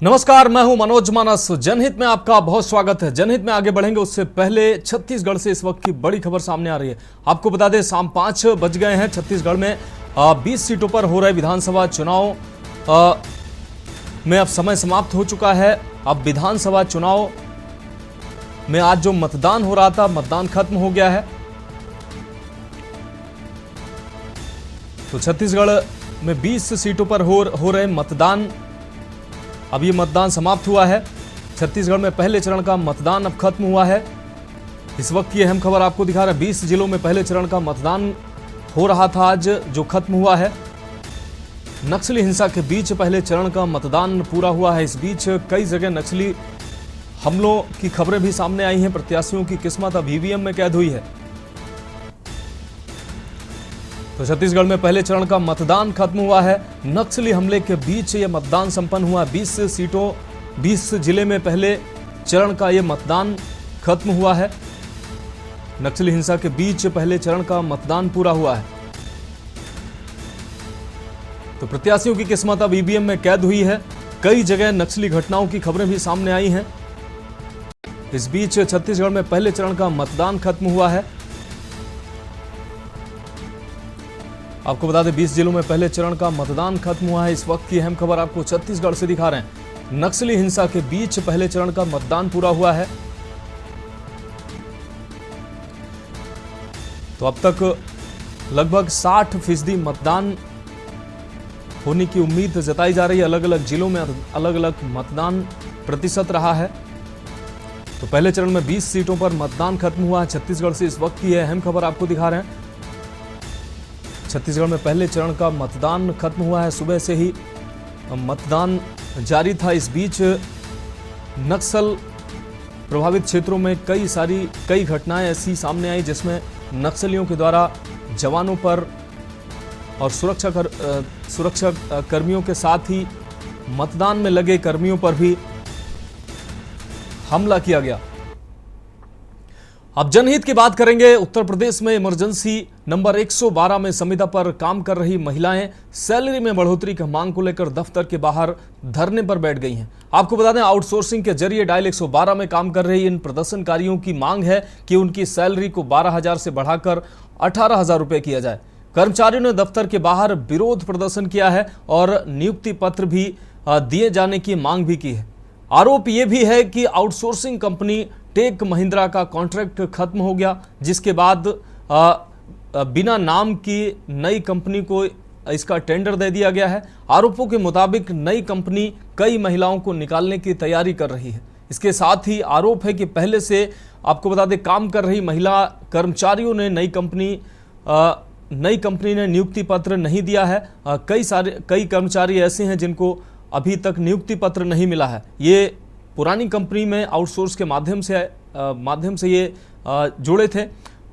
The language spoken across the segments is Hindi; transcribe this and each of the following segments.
नमस्कार, मैं हूं मनोज मानस। जनहित में आपका बहुत स्वागत है। जनहित में आगे बढ़ेंगे उससे पहले छत्तीसगढ़ से इस वक्त की बड़ी खबर सामने आ रही है। आपको बता दें, शाम 5 बज गए हैं। छत्तीसगढ़ में 20 सीटों पर हो रहे विधानसभा चुनाव में अब समय समाप्त हो चुका है। अब विधानसभा चुनाव में आज जो मतदान हो रहा था, मतदान खत्म हो गया है। तो छत्तीसगढ़ में 20 सीटों पर हो रहे मतदान, अब ये मतदान समाप्त हुआ है। छत्तीसगढ़ में पहले चरण का मतदान अब खत्म हुआ है। इस वक्त की अहम खबर आपको दिखा रहा है। 20 जिलों में पहले चरण का मतदान हो रहा था आज, जो खत्म हुआ है। नक्सली हिंसा के बीच पहले चरण का मतदान पूरा हुआ है। इस बीच कई जगह नक्सली हमलों की खबरें भी सामने आई हैं। प्रत्याशियों की किस्मत अब ईवीएम में कैद हुई है। तो छत्तीसगढ़ में पहले चरण का मतदान खत्म हुआ है। नक्सली हमले के बीच यह मतदान संपन्न हुआ। 20 जिले में पहले चरण का यह मतदान खत्म हुआ है। नक्सली हिंसा के बीच पहले चरण का मतदान पूरा हुआ है। तो प्रत्याशियों की किस्मत अब ईवीएम में कैद हुई है। कई जगह नक्सली घटनाओं की खबरें भी सामने आई हैं। इस बीच छत्तीसगढ़ में पहले चरण का मतदान खत्म हुआ है। आपको बता दें, 20 जिलों में पहले चरण का मतदान खत्म हुआ है। इस वक्त की अहम खबर आपको छत्तीसगढ़ से दिखा रहे हैं। नक्सली हिंसा के बीच पहले चरण का मतदान पूरा हुआ है। तो अब तक लगभग 60% मतदान होने की उम्मीद जताई जा रही है। अलग अलग जिलों में अलग अलग मतदान प्रतिशत रहा है। तो पहले चरण में 20 सीटों पर मतदान खत्म हुआ है। छत्तीसगढ़ से इस वक्त की अहम खबर आपको दिखा रहे हैं। छत्तीसगढ़ में पहले चरण का मतदान खत्म हुआ है। सुबह से ही मतदान जारी था। इस बीच नक्सल प्रभावित क्षेत्रों में कई घटनाएं ऐसी सामने आई जिसमें नक्सलियों के द्वारा जवानों पर और सुरक्षा कर्मियों के साथ ही मतदान में लगे कर्मियों पर भी हमला किया गया। अब जनहित की बात करेंगे। उत्तर प्रदेश में इमरजेंसी नंबर 112 में संविदा पर काम कर रही महिलाएं सैलरी में बढ़ोतरी की मांग को लेकर दफ्तर के बाहर धरने पर बैठ गई हैं। आपको बता दें, आउटसोर्सिंग के जरिए डायल 112 में काम कर रही इन प्रदर्शनकारियों की मांग है कि उनकी सैलरी को 12,000 से बढ़ाकर 18,000 रुपए किया जाए। कर्मचारियों ने दफ्तर के बाहर विरोध प्रदर्शन किया है और नियुक्ति पत्र भी दिए जाने की मांग भी की है। आरोप यह भी है कि आउटसोर्सिंग कंपनी टेक महिंद्रा का कॉन्ट्रैक्ट खत्म हो गया, जिसके बाद बिना नाम की नई कंपनी को इसका टेंडर दे दिया गया है। आरोपों के मुताबिक नई कंपनी कई महिलाओं को निकालने की तैयारी कर रही है। इसके साथ ही आरोप है कि पहले से आपको बता दें, काम कर रही महिला कर्मचारियों ने नई कंपनी ने नियुक्ति पत्र नहीं दिया है। कई कर्मचारी ऐसे हैं जिनको अभी तक नियुक्ति पत्र नहीं मिला है। ये पुरानी कंपनी में आउटसोर्स के माध्यम से ये जुड़े थे।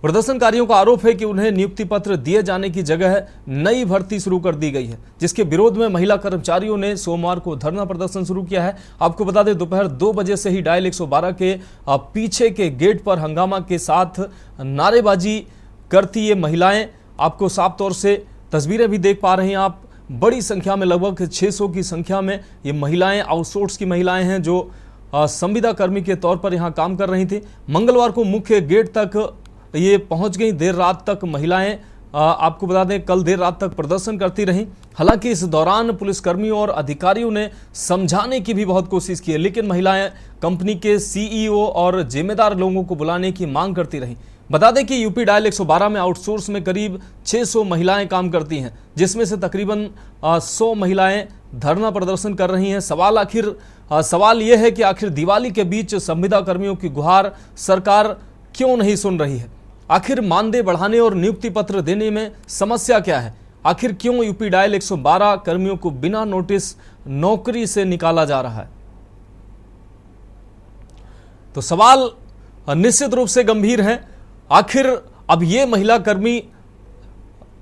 प्रदर्शनकारियों का आरोप है कि उन्हें नियुक्ति पत्र दिए जाने की जगह नई भर्ती शुरू कर दी गई है, जिसके विरोध में महिला कर्मचारियों ने सोमवार को धरना प्रदर्शन शुरू किया है। आपको बता दें, दोपहर 2 बजे से ही डायल 112 के पीछे के गेट पर हंगामा के साथ नारेबाजी करती ये महिलाएं, आपको साफ तौर से तस्वीरें भी देख पा रहे हैं आप। बड़ी संख्या में, लगभग 600 की संख्या में ये महिलाएं, आउटसोर्स की महिलाएं हैं जो संविदा कर्मी के तौर पर यहां काम कर रही थी। मंगलवार को मुख्य गेट तक ये पहुंच गई। देर रात तक महिलाएं, आपको बता दें, कल देर रात तक प्रदर्शन करती रहीं। हालांकि इस दौरान पुलिसकर्मियों और अधिकारियों ने समझाने की भी बहुत कोशिश की है, लेकिन महिलाएं कंपनी के सीईओ और जिम्मेदार लोगों को बुलाने की मांग करती रहीं। बता दें कि यूपी डायल 112 में आउटसोर्स में करीब 600 महिलाएं काम करती हैं, जिसमें से तकरीबन 100 महिलाएं धरना प्रदर्शन कर रही हैं। सवाल यह है कि आखिर दिवाली के बीच संविदा कर्मियों की गुहार सरकार क्यों नहीं सुन रही है? आखिर मानदेय बढ़ाने और नियुक्ति पत्र देने में समस्या क्या है? आखिर क्यों यूपी डायल 112 कर्मियों को बिना नोटिस नौकरी से निकाला जा रहा है? तो सवाल निश्चित रूप से गंभीर है। आखिर अब ये महिला कर्मी,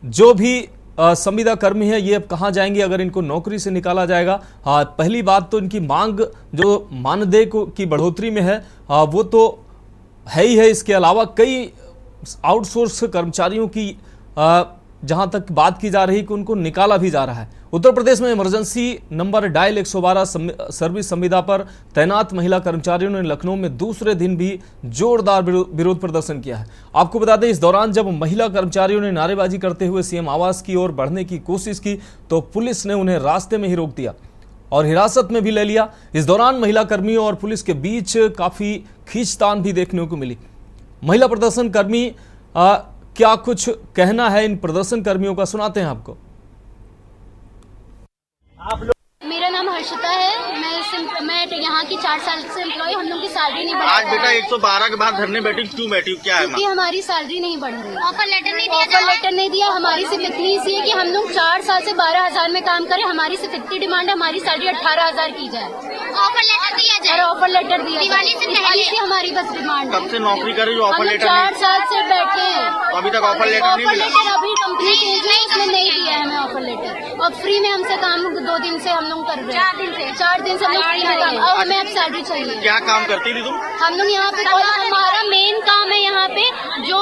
जो भी संविदा कर्मी है, ये अब कहां जाएंगे अगर इनको नौकरी से निकाला जाएगा? पहली बात तो इनकी मांग जो मानदेय की बढ़ोतरी में है वो तो है ही है। इसके अलावा कई आउटसोर्स कर्मचारियों की जहां तक बात की जा रही कि उनको निकाला भी जा रहा है, उत्तर प्रदेश में इमरजेंसी नंबर डायल 112 सर्विस संविदा पर तैनात महिला कर्मचारियों ने लखनऊ में दूसरे दिन भी जोरदार विरोध प्रदर्शन किया है। आपको बता दें, इस दौरान जब महिला कर्मचारियों ने नारेबाजी करते हुए सीएम आवास की ओर बढ़ने की कोशिश की तो पुलिस ने उन्हें रास्ते में ही रोक दिया और हिरासत में भी ले लिया। इस दौरान महिला कर्मियों और पुलिस के बीच काफी खींचतान भी देखने को मिली। महिला प्रदर्शन कर्मी क्या कुछ कहना है इन प्रदर्शन कर्मियों का, सुनाते हैं आपको। मेरा नाम हर्षिता है। मैं यहाँ की 4 साल से एम्प्लॉय। हम लोग की सैलरी नहीं बढ़ी। आज बेटा 112 के बाद धरने बैठी, क्यों बैठी, क्या है? क्योंकि हमारी सैलरी नहीं बढ़ रही। ऑफर लेटर नहीं दिया। हमारी सिर्फ इतनी सी है कि हम लोग 4 साल से 12,000 में काम करें। हमारी सिर्फ इतनी डिमांड है, हमारी सैलरी 18,000 की जाए। ऑफर लेटर दिया जाए। ऑफर लेटर दिया, दिवाली से हमारी बस डिमांड है। कब से नौकरी करे जो ऑफर लेटर? 4 साल से बैठे हैं, अभी तक ऑफर लेटर नहीं मिला। अभी कंपनी उसने नहीं दिया है हमें ऑफर लेटर, और फ्री में हमसे काम 2 दिन से हम लोग कर रहे हैं। 4 दिन से हम लोग फ्री में काम। अब हमें अब सैलरी चाहिए। क्या काम करती थी तुम? हम लोग यहाँ पे हमारा मेन काम है यहाँ पे जो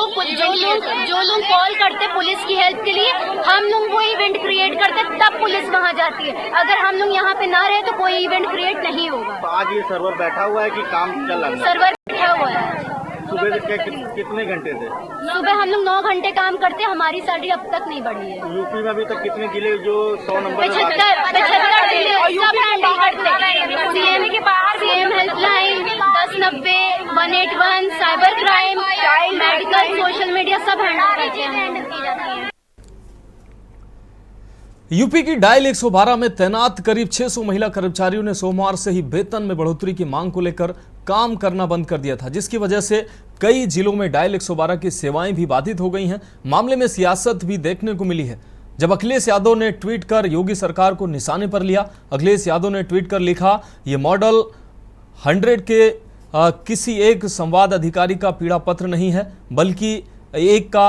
लोग कॉल करते पुलिस की हेल्प के लिए, हम लोग वो इवेंट क्रिएट करते तब पुलिस वहाँ जाती है। अगर हम लोग यहाँ पे ना रहे तो कोई इवेंट क्रिएट नहीं होगा। तो आज ये सर्वर बैठा हुआ है कि काम चल रहा है? सर्वर बैठा हुआ है। सुबह से कितने घंटे थे? सुबह हम लोग 9 घंटे काम करते, हमारी सैलरी अब तक नहीं बढ़ी है। यूपी में अभी तक कितने जिले जो 100 नंबर? 75 जिले सीएम के पास, CM helpline 1090, 181, cyber crime, medical, social media सब हैंडल करते हैं। यूपी की डायल 112 में तैनात करीब 600 महिला कर्मचारियों ने सोमवार से ही वेतन में बढ़ोतरी की मांग को लेकर काम करना बंद कर दिया था, जिसकी वजह से कई जिलों में डायल 112 की सेवाएं भी बाधित हो गई हैं। मामले में सियासत भी देखने को मिली है। जब अखिलेश यादव ने ट्वीट कर योगी सरकार को निशाने पर लिया। अखिलेश यादव ने ट्वीट कर लिखा, ये मॉडल 100 के किसी एक संवाद अधिकारी का पीड़ा पत्र नहीं है, बल्कि एक का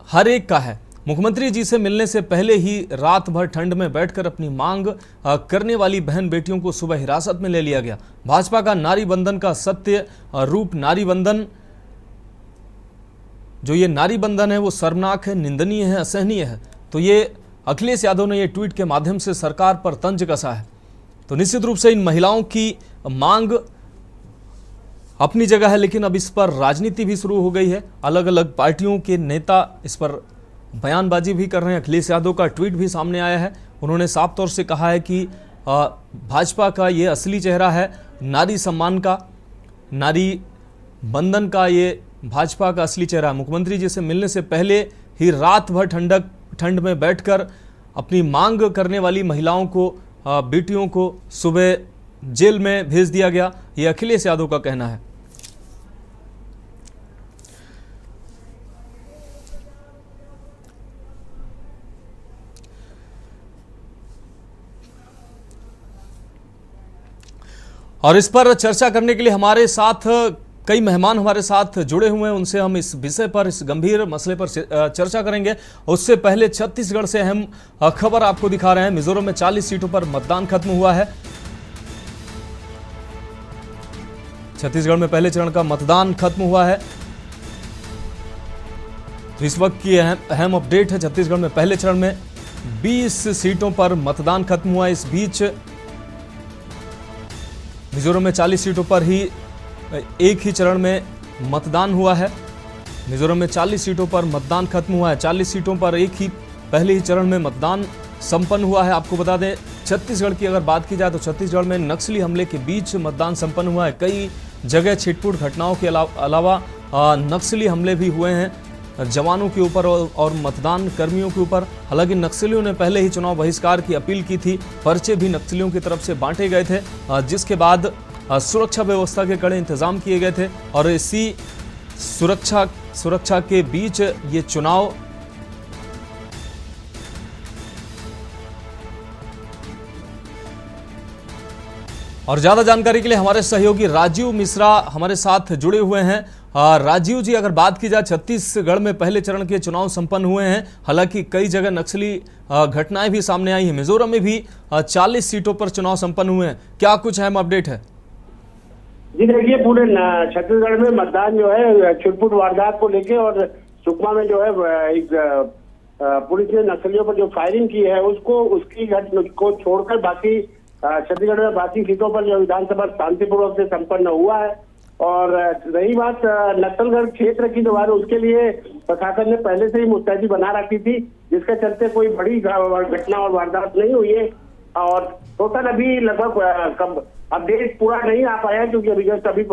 हर एक का है। मुख्यमंत्री जी से मिलने से पहले ही रात भर ठंड में बैठकर अपनी मांग करने वाली बहन बेटियों को सुबह हिरासत में ले लिया गया। भाजपा का नारी बंधन का सत्य रूप नारी बंधन, जो ये नारी बंधन है वो शर्मनाक है, निंदनीय है, असहनीय है। तो ये अखिलेश यादव ने ये ट्वीट के माध्यम से सरकार पर तंज कसा है। तो निश्चित रूप से इन महिलाओं की मांग अपनी जगह है, लेकिन अब इस पर राजनीति भी शुरू हो गई है। अलग अलग पार्टियों के नेता इस पर बयानबाजी भी कर रहे हैं। अखिलेश यादव का ट्वीट भी सामने आया है। उन्होंने साफ तौर से कहा है कि भाजपा का ये असली चेहरा है नारी सम्मान का, नारी बंधन का, ये भाजपा का असली चेहरा है। मुख्यमंत्री जी से मिलने से पहले ही रात भर ठंड में बैठकर अपनी मांग करने वाली महिलाओं को, बेटियों को सुबह जेल में भेज दिया गया, ये अखिलेश यादव का कहना है। और इस पर चर्चा करने के लिए हमारे साथ कई मेहमान हमारे साथ जुड़े हुए हैं। उनसे हम इस विषय पर, इस गंभीर मसले पर चर्चा करेंगे। उससे पहले छत्तीसगढ़ से अहम खबर आपको दिखा रहे हैं। मिजोरम में 40 सीटों पर मतदान खत्म हुआ है। छत्तीसगढ़ में पहले चरण का मतदान खत्म हुआ है। तो इस वक्त की अहम अपडेट है। छत्तीसगढ़ में पहले चरण में 20 सीटों पर मतदान खत्म हुआ। इस बीच मिजोरम में 40 सीटों पर ही एक ही चरण में मतदान हुआ है। मिजोरम में 40 सीटों पर मतदान खत्म हुआ है। 40 सीटों पर पहले ही चरण में मतदान संपन्न हुआ है। आपको बता दें, छत्तीसगढ़ की अगर बात की जाए तो छत्तीसगढ़ में नक्सली हमले के बीच मतदान संपन्न हुआ है। कई जगह छिटपुट घटनाओं के अलावा नक्सली हमले भी हुए हैं जवानों के ऊपर और मतदान कर्मियों के ऊपर। हालांकि नक्सलियों ने पहले ही चुनाव बहिष्कार की अपील की थी। पर्चे भी नक्सलियों की तरफ से बांटे गए थे, जिसके बाद सुरक्षा व्यवस्था के कड़े इंतजाम किए गए थे। और इसी सुरक्षा के बीच ये चुनाव और ज्यादा जानकारी के लिए हमारे सहयोगी राजीव मिश्रा हमारे साथ जुड़े हुए हैं। राजीव जी, अगर बात की जाए, छत्तीसगढ़ में पहले चरण के चुनाव संपन्न हुए हैं। हालांकि कई जगह नक्सली घटनाएं भी सामने आई हैं। मिजोरम में भी 40 सीटों पर चुनाव संपन्न हुए हैं। क्या कुछ अहम अपडेट है? जी देखिए, पूरे छत्तीसगढ़ में मतदान जो है छिटपुट वारदात को लेके और सुकमा में जो है एक पुलिस ने नक्सलियों पर जो फायरिंग की है उसकी घटना को छोड़कर बाकी छत्तीसगढ़ में बाकी सीटों पर जो विधानसभा शांतिपूर्वक से संपन्न हुआ है। और रही बात नक्सलगढ़ क्षेत्र की जो बात, उसके लिए प्रशासन ने पहले से ही मुस्तैदी बना रखी थी, जिसके चलते कोई बड़ी घटना और वारदात नहीं हुई है। और टोटल अभी लगभग अपडेट पूरा नहीं आ पाया, क्योंकि अभी जस्ट अभी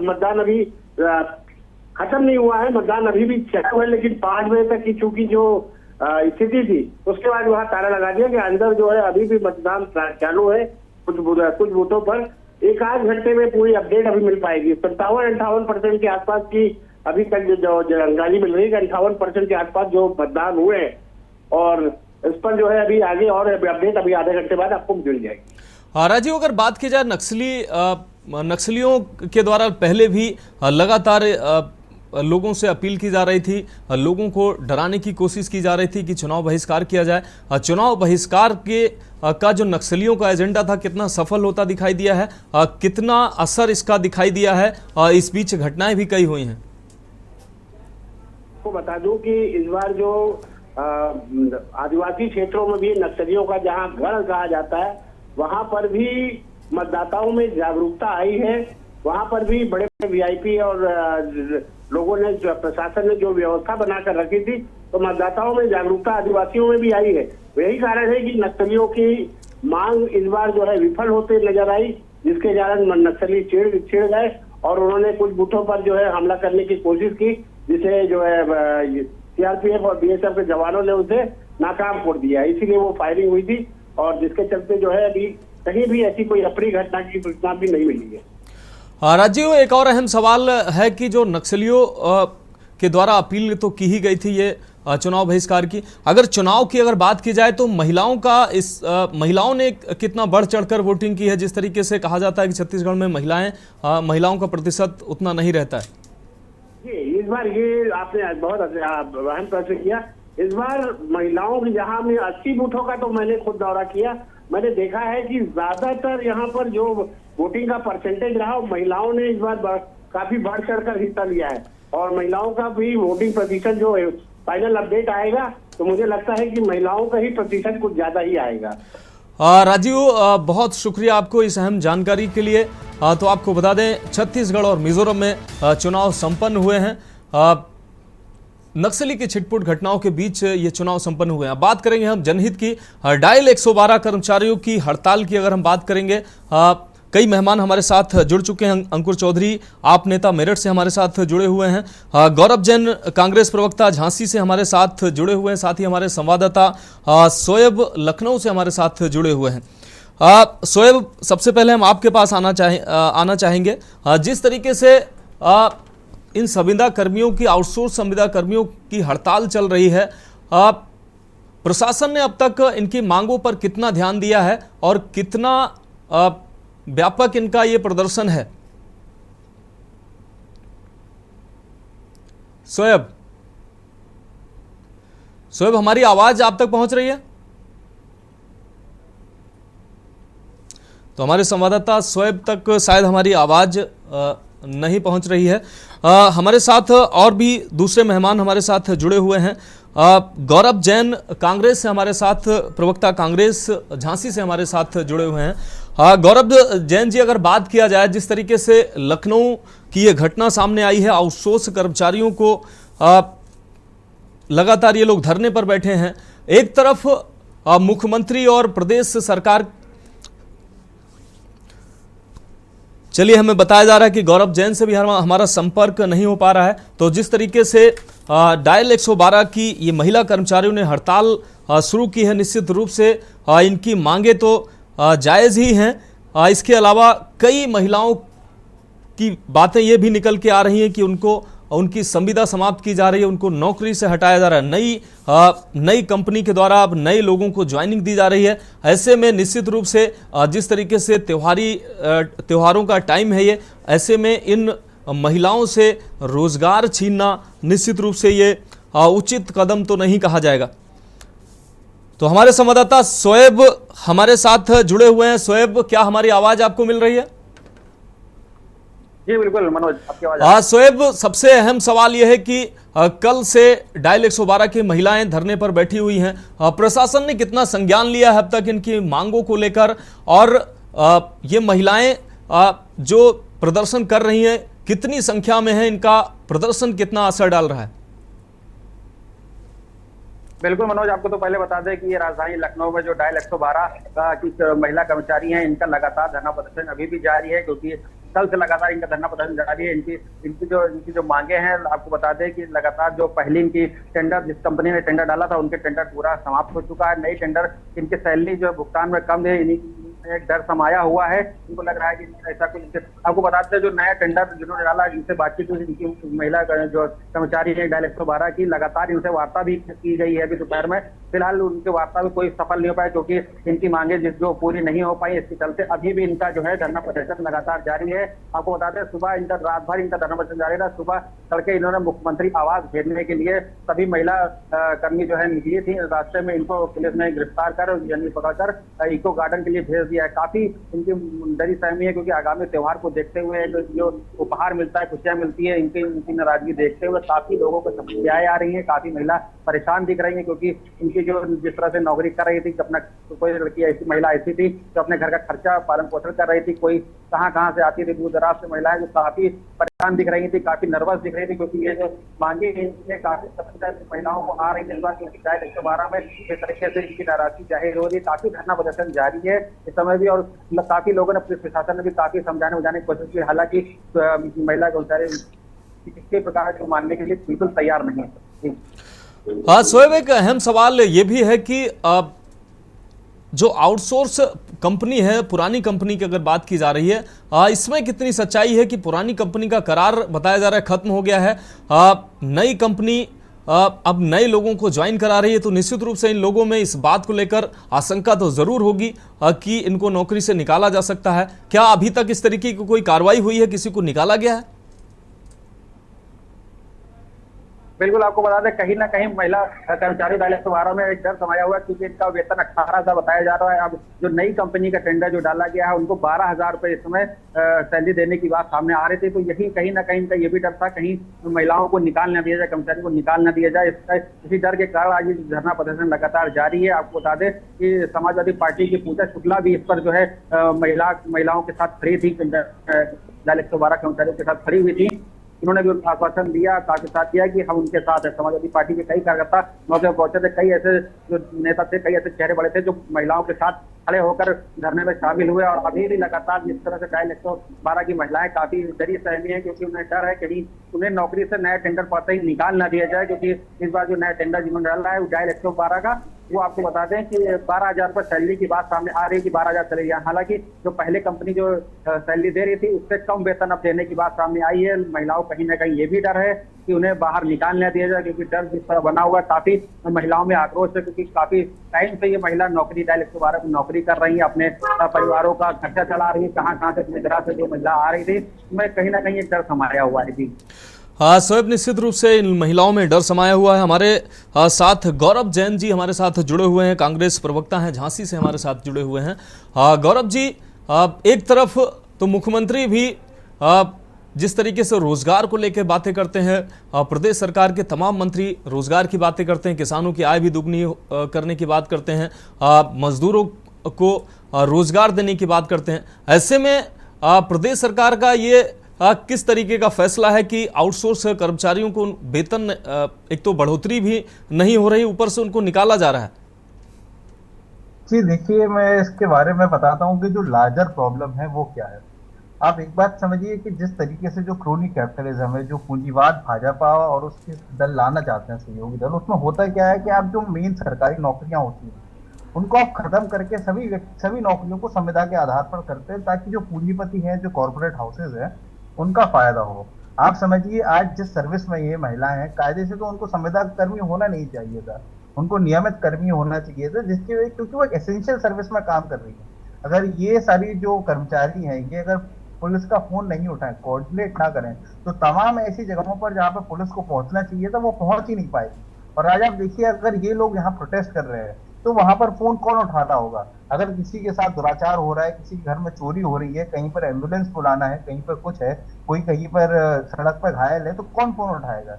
मतदान अभी खत्म नहीं हुआ है, मतदान अभी भी चालू है। लेकिन 5 बजे तक की चूंकि जो स्थिति थी, उसके बाद वहाँ ताला लगा दिया कि अंदर जो है अभी भी मतदान चालू है। कुछ बूथों पर 1-8 घंटे में पूरी अपडेट अभी मिल पाएगी। 57-58% के आसपास की अभी तक जो जानकारी मिल रही है, 58% के आसपास जो मतदान हुए हैं। और इस पर जो है अभी आगे और अपडेट अभी आधे घंटे बाद आपको मिल जाएगी। राजीव, अगर बात की जाए नक्सलियों के द्वारा पहले भी लगातार लोगों से अपील की जा रही थी, लोगों को डराने की कोशिश की जा रही थी कि चुनाव बहिष्कार किया जाए। चुनाव बहिष्कार का जो नक्सलियों का एजेंडा था, कितना सफल होता दिखाई दिया है, कितना असर इसका दिखाई दिया है? इस बीच घटनाएं भी कई हुई हैं। आपको बता दूं कि इस बार जो आदिवासी क्षेत्रों में भी नक्सलियों का जहां गढ़ कहा जाता है, वहां पर भी मतदाताओं में जागरूकता आई है। वहां पर भी बड़े बड़े वीआईपी और लोगों ने, प्रशासन ने जो व्यवस्था बनाकर रखी थी, तो मतदाताओं में जागरूकता आदिवासियों में भी आई है। यही कारण है कि नक्सलियों की मांग इस बार जो है विफल होते नजर आई, जिसके कारण नक्सली चिढ़ गए और उन्होंने कुछ बूथों पर जो है हमला करने की कोशिश की, जिसे जो है सीआरपीएफ और बीएसएफ के जवानों ने उसे नाकाम कर दिया। इसीलिए वो फायरिंग हुई थी, और जिसके चलते जो है अभी कहीं भी ऐसी कोई अप्रिय घटना की सूचना भी नहीं मिली है। राजीव, एक और अहम सवाल है कि जो नक्सलियों के द्वारा अपील तो की ही गई थी ये चुनाव बहिष्कार की, अगर बात की जाए तो महिलाओं ने कितना बढ़ चढ़कर वोटिंग की है? जिस तरीके से कहा जाता है कि छत्तीसगढ़ में महिलाओं का प्रतिशत उतना नहीं रहता है। इस बार ये आपने बहुत अहम प्रश्न किया। इस बार महिलाओं की, जहां में 80 बूथों का तो मैंने खुद दौरा किया, मैंने देखा है कि ज्यादातर यहाँ पर जो वोटिंग का परसेंटेज रहा, महिलाओं ने इस बार काफी बढ़ चढ़कर हिस्सा लिया है। और महिलाओं का भी वोटिंग प्रतिशत जो है, फाइनल अपडेट आएगा तो मुझे लगता है कि महिलाओं का ही प्रतिशत कुछ ज्यादा ही आएगा। राजीव, बहुत शुक्रिया आपको इस अहम जानकारी के लिए। तो आपको बता दें, छत्तीसगढ़ और मिजोरम में चुनाव संपन्न हुए हैं। नक्सली की छिटपुट घटनाओं के बीच ये चुनाव संपन्न हुए हैं। अब बात करेंगे हम जनहित की। डायल 112 कर्मचारियों की हड़ताल की अगर हम बात करेंगे, कई मेहमान हमारे साथ जुड़ चुके हैं। अंकुर चौधरी, आप नेता मेरठ से हमारे साथ जुड़े हुए हैं। गौरव जैन, कांग्रेस प्रवक्ता झांसी से हमारे साथ जुड़े हुए हैं। साथ ही हमारे संवाददाता सोएब लखनऊ से हमारे साथ जुड़े हुए हैं। सोएब, सबसे पहले हम आपके पास आना चाहेंगे। जिस तरीके से इन संविदा कर्मियों की, आउटसोर्स संविदा कर्मियों की हड़ताल चल रही है, प्रशासन ने अब तक इनकी मांगों पर कितना ध्यान दिया है और कितना व्यापक इनका ये प्रदर्शन है? सोएब, हमारी आवाज आप तक पहुंच रही है? तो हमारे संवाददाता सोएब तक शायद हमारी आवाज नहीं पहुंच रही है। हमारे साथ और भी दूसरे मेहमान हमारे साथ जुड़े हुए हैं। गौरव जैन, कांग्रेस से हमारे साथ, प्रवक्ता कांग्रेस झांसी से हमारे साथ जुड़े हुए हैं। गौरव जैन जी, अगर बात किया जाए जिस तरीके से लखनऊ की ये घटना सामने आई है, आउटसोर्स कर्मचारियों को लगातार ये लोग धरने पर बैठे हैं। एक तरफ मुख्यमंत्री और प्रदेश सरकार, चलिए हमें बताया जा रहा है कि गौरव जैन से भी हमारा संपर्क नहीं हो पा रहा है। तो जिस तरीके से डायल 112 की ये महिला कर्मचारियों ने हड़ताल शुरू की है, निश्चित रूप से इनकी मांगे तो जायज़ ही हैं। इसके अलावा कई महिलाओं की बातें ये भी निकल के आ रही हैं कि उनकी संविदा समाप्त की जा रही है, उनको नौकरी से हटाया जा रहा है, नई कंपनी के द्वारा अब नए लोगों को ज्वाइनिंग दी जा रही है। ऐसे में निश्चित रूप से जिस तरीके से त्योहारों का टाइम है ये, ऐसे में इन महिलाओं से रोजगार छीनना निश्चित रूप से ये उचित कदम तो नहीं कहा जाएगा। तो हमारे संवाददाता सोएब हमारे साथ जुड़े हुए हैं। सोएब, क्या हमारी आवाज आपको मिल रही है? जी बिल्कुल मनोज, आपकी आवाज शोएब, सबसे अहम सवाल यह है कि कल से डायल 112 की महिलाएं धरने पर बैठी हुई हैं। प्रशासन ने कितना संज्ञान लिया है अब तक इनकी मांगों को लेकर, और ये महिलाएं जो प्रदर्शन कर रही हैं कितनी संख्या में है, इनका प्रदर्शन कितना असर डाल रहा है? बिल्कुल मनोज, आपको तो पहले बता दें कि ये राजधानी लखनऊ में जो डायल 112 की महिला कर्मचारी हैं, इनका लगातार धरना प्रदर्शन अभी भी जारी है, क्योंकि कल से लगातार इनका धरना प्रदर्शन जारी है। इनकी जो मांगे हैं, आपको बता दें कि लगातार जो पहली इनकी टेंडर, जिस कंपनी ने टेंडर डाला था, उनके टेंडर पूरा समाप्त हो चुका है। नई टेंडर इनके सैलरी जो भुगतान में कम है, एक डर समाया हुआ है। इनको लग रहा है कि ऐसा कुछ, आपको बताते हैं जो नया टेंडर जिन्होंने डाला, जिनसे बातचीत हुई, इनकी महिला जो कर्मचारी है डायल 112 की, लगातार इनसे वार्ता भी की गई है अभी दोपहर में। फिलहाल उनकी वार्ता में कोई सफल नहीं हो पाया, क्योंकि इनकी मांगे जो पूरी नहीं हो पाई, इसके चलते अभी भी इनका जो है धरना प्रदर्शन लगातार जारी है। आपको बताते हैं सुबह इनका रात भर इनका धरना प्रदर्शन जारी रहा। सुबह तड़के इन्होंने मुख्यमंत्री आवास घेरने के लिए सभी महिला कर्मी जो है निकली थी। रास्ते में इनको पुलिस ने गिरफ्तार कर यानी पकड़कर इको गार्डन के लिए भेज दिया है। काफी इनकी डरी सहमी है, क्योंकि आगामी त्योहार को देखते हुए जो उपहार मिलता है, खुशियां मिलती है, इनकी नाराजगी देखते हुए काफी लोगों को समस्याएं आ रही है। काफी महिला परेशान दिख रही है, क्योंकि इनकी जो जिस तरह से नौकरी कर रही थी, अपना कोई लड़की ऐसी महिला ऐसी थी जो अपने घर का खर्चा पालन पोषण कर रही थी, कोई कहाँ से आती थी, दूर दराज से महिलाएं जो काफी परेशान दिख रही थी, काफी नर्वस दिख रही थी, क्योंकि ये जो मांगे इनसे काफी समस्या महिलाओं को आ रही थी। क्योंकि डायल 112 में इस तरीके से इनकी नाराजगी जाहिर हो रही है। काफी धरना प्रदर्शन जारी है इस समय भी, और काफी लोगों ने, पुलिस प्रशासन ने भी काफी समझाने बुझाने की कोशिश की। हालांकि महिला कर्मचारी इसके प्रकार को मानने के लिए बिल्कुल तैयार नहीं है। हाँ शोएब, एक अहम सवाल ये भी है कि जो आउटसोर्स कंपनी है, पुरानी कंपनी की अगर बात की जा रही है, इसमें कितनी सच्चाई है कि पुरानी कंपनी का करार बताया जा रहा है खत्म हो गया है, नई कंपनी अब नए लोगों को ज्वाइन करा रही है, तो निश्चित रूप से इन लोगों में इस बात को लेकर आशंका तो जरूर होगी कि इनको नौकरी से निकाला जा सकता है। क्या अभी तक इस तरीके की कोई कार्रवाई हुई है, किसी को निकाला गया है? बिल्कुल, आपको बता दें कहीं ना कहीं महिला कर्मचारी डायल 112 में एक डर समाया हुआ है, क्योंकि इनका वेतन 18,000 बताया जा रहा है। अब जो नई कंपनी का टेंडर जो डाला गया है, उनको 12,000 रुपए इस समय सैलरी देने की बात सामने आ रही थी। तो यही कहीं ना कहीं इनका ये भी डर था, कहीं महिलाओं को निकाल न दिया जाए, कर्मचारी को निकाल न दिया जाए। इसी डर के कारण आज धरना प्रदर्शन लगातार जारी है। आपको बता दें कि समाजवादी पार्टी की पूजा शुक्ला भी इस पर जो है महिलाओं के साथ खड़ी थी, डायल 112 कर्मचारियों के साथ खड़ी हुई थी। उन्होंने भी आश्वासन दिया, काफी साथ दिया कि हम उनके साथ है। समाजवादी पार्टी के कई कार्यकर्ता मौके पर पहुंचे थे, कई ऐसे जो नेता थे, कई ऐसे चेहरे बड़े थे जो महिलाओं के साथ खड़े होकर धरने में शामिल हुए। और अभी भी लगातार जिस तरह से डायल 112 की महिलाएं काफी डरी सहमी है, क्योंकि उन्हें डर है कि उन्हें नौकरी से नया टेंडर पाते ही निकाल ना दिया जाए, क्योंकि इस बार जो नया टेंडर जिन्होंने डाला है डायल 112 का, वो आपको बता दें कि 12,000 रुपये सैलरी की बात सामने आ रही है कि 12,000 चले गया। हालांकि जो पहले कंपनी जो सैलरी दे रही थी, उससे कम वेतन अब देने की बात सामने आई है। महिलाओं कहीं ना कहीं ये भी डर है कि उन्हें बाहर निकाल न दिया जाए, क्योंकि डर जिस तरह बना हुआ, काफी महिलाओं में आक्रोश है, क्योंकि काफी टाइम से ये महिला नौकरी डायल 112 की नौकरी कर रही है, अपने परिवारों का खर्चा चला रही है। कहाँ से अपनी तरह से जो महिला आ रही थी, उसमें कहीं ना कहीं एक डर समाया हुआ है। जी हाँ शोएब, निश्चित रूप से इन महिलाओं में डर समाया हुआ है। हमारे साथ गौरव जैन जी हमारे साथ जुड़े हुए हैं, कांग्रेस प्रवक्ता हैं, झांसी से हमारे साथ जुड़े हुए हैं। गौरव जी, एक तरफ तो मुख्यमंत्री भी जिस तरीके से रोजगार को लेकर बातें करते हैं, प्रदेश सरकार के तमाम मंत्री रोजगार की बातें करते हैं, किसानों की आय भी दुगनी करने की बात करते हैं, मजदूरों को रोजगार देने की बात करते हैं। ऐसे में प्रदेश सरकार का ये किस तरीके का फैसला है कि आउटसोर्स कर्मचारियों को वेतन एक तो बढ़ोतरी भी नहीं हो रही, ऊपर से उनको निकाला जा रहा है? जी देखिए, मैं इसके बारे में बताता हूँ कि जो लार्जर प्रॉब्लम है वो क्या है। आप एक बात समझिए कि जिस तरीके से जो क्रोनी कैपिटलिज्म है, जो पूंजीवाद भाजपा और उसके दल लाना चाहते हैं सहयोगी दल, उसमें होता क्या है कि आप जो मेन सरकारी नौकरियां होती हैं उनको आप खत्म करके सभी नौकरियों को संविदा के आधार पर करते हैं, ताकि जो पूंजीपति हैं, जो कॉर्पोरेट हाउसेज हैं, उनका फायदा हो। आप समझिए आज जिस सर्विस में ये महिलाएं हैं, कायदे से तो उनको संविदा कर्मी होना नहीं चाहिए था, उनको नियमित कर्मी होना चाहिए था, जिसकी वजह क्योंकि वो एक एसेंशियल सर्विस में काम कर रही है। अगर ये सारी जो कर्मचारी हैं, ये अगर पुलिस का फोन नहीं उठाएं, कोऑर्डिनेट ना करें, तो तमाम ऐसी जगहों पर जहाँ पर पुलिस को पहुंचना चाहिए था वो पहुंच ही नहीं पाएगी। और आज आप देखिए, अगर ये लोग यहाँ प्रोटेस्ट कर रहे हैं, तो वहां पर फोन कौन उठा रहा होगा? अगर किसी के साथ दुराचार हो रहा है, किसी के घर में चोरी हो रही है, कहीं पर एम्बुलेंस बुलाना है, कहीं पर कुछ है, कोई कहीं पर सड़क पर घायल है, तो कौन फोन उठाएगा?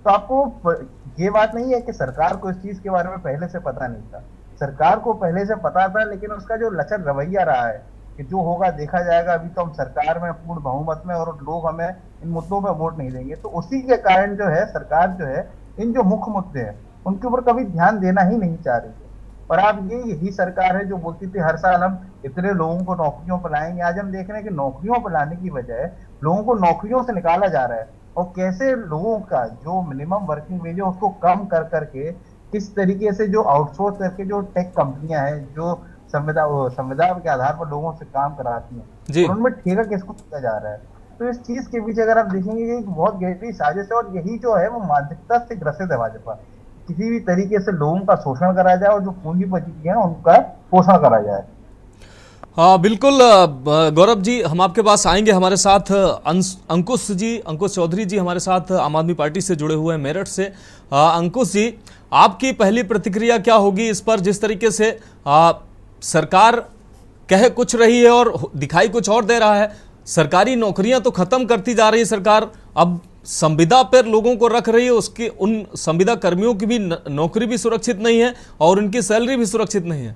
तो आपको ये बात नहीं है कि सरकार को इस चीज के बारे में पहले से पता नहीं था। सरकार को पहले से पता था, लेकिन उसका जो लचर रवैया रहा है कि जो होगा देखा जाएगा, अभी तो हम सरकार में पूर्ण बहुमत में और लोग हमें इन मुद्दों पर वोट नहीं देंगे, तो उसी के कारण जो है सरकार जो है इन जो मुख्य मुद्दे हैं उनके ऊपर कभी ध्यान देना ही नहीं चाह रही है। और आप यही सरकार है जो बोलती थी हर साल हम इतने लोगों को नौकरियों पर लाएंगे। आज हम देख रहे हैं कि नौकरियों पर लाने की बजाय लोगों को नौकरियों से निकाला जा रहा है, और कैसे लोगों का जो मिनिमम वर्किंग वेज है उसको कम कर करके किस तरीके से जो आउटसोर्स करके जो टेक कंपनियां हैं जो संविदा के आधार पर लोगों से काम कराती हैं, और उनमें ठेका किसको दिया जा रहा है। तो इस चीज के पीछे अगर आप देखेंगे कि एक बहुत गहरी साजिश है, और यही जो है वो मानसिकता से ग्रसित है भाजपा। किसी भी तरीके से लोगों का शोषण करा जाए और जो पूंजीपति है उनका पोषण करा जाए। हाँ बिल्कुल गौरव जी, हम आपके पास आएंगे। हमारे साथ अंकुश चौधरी जी हमारे साथ आम आदमी पार्टी से जुड़े हुए हैं मेरठ से। अंकुश जी, आपकी पहली प्रतिक्रिया क्या होगी इस पर, जिस तरीके से सरकार कह कुछ रही है और दिखाई कुछ और दे रहा है? सरकारी नौकरियां तो खत्म करती जा रही है सरकार, अब संविदा पर लोगों को रख रही है, उसकी उन संविदा कर्मियों की भी नौकरी भी सुरक्षित नहीं है और उनकी सैलरी भी सुरक्षित नहीं है।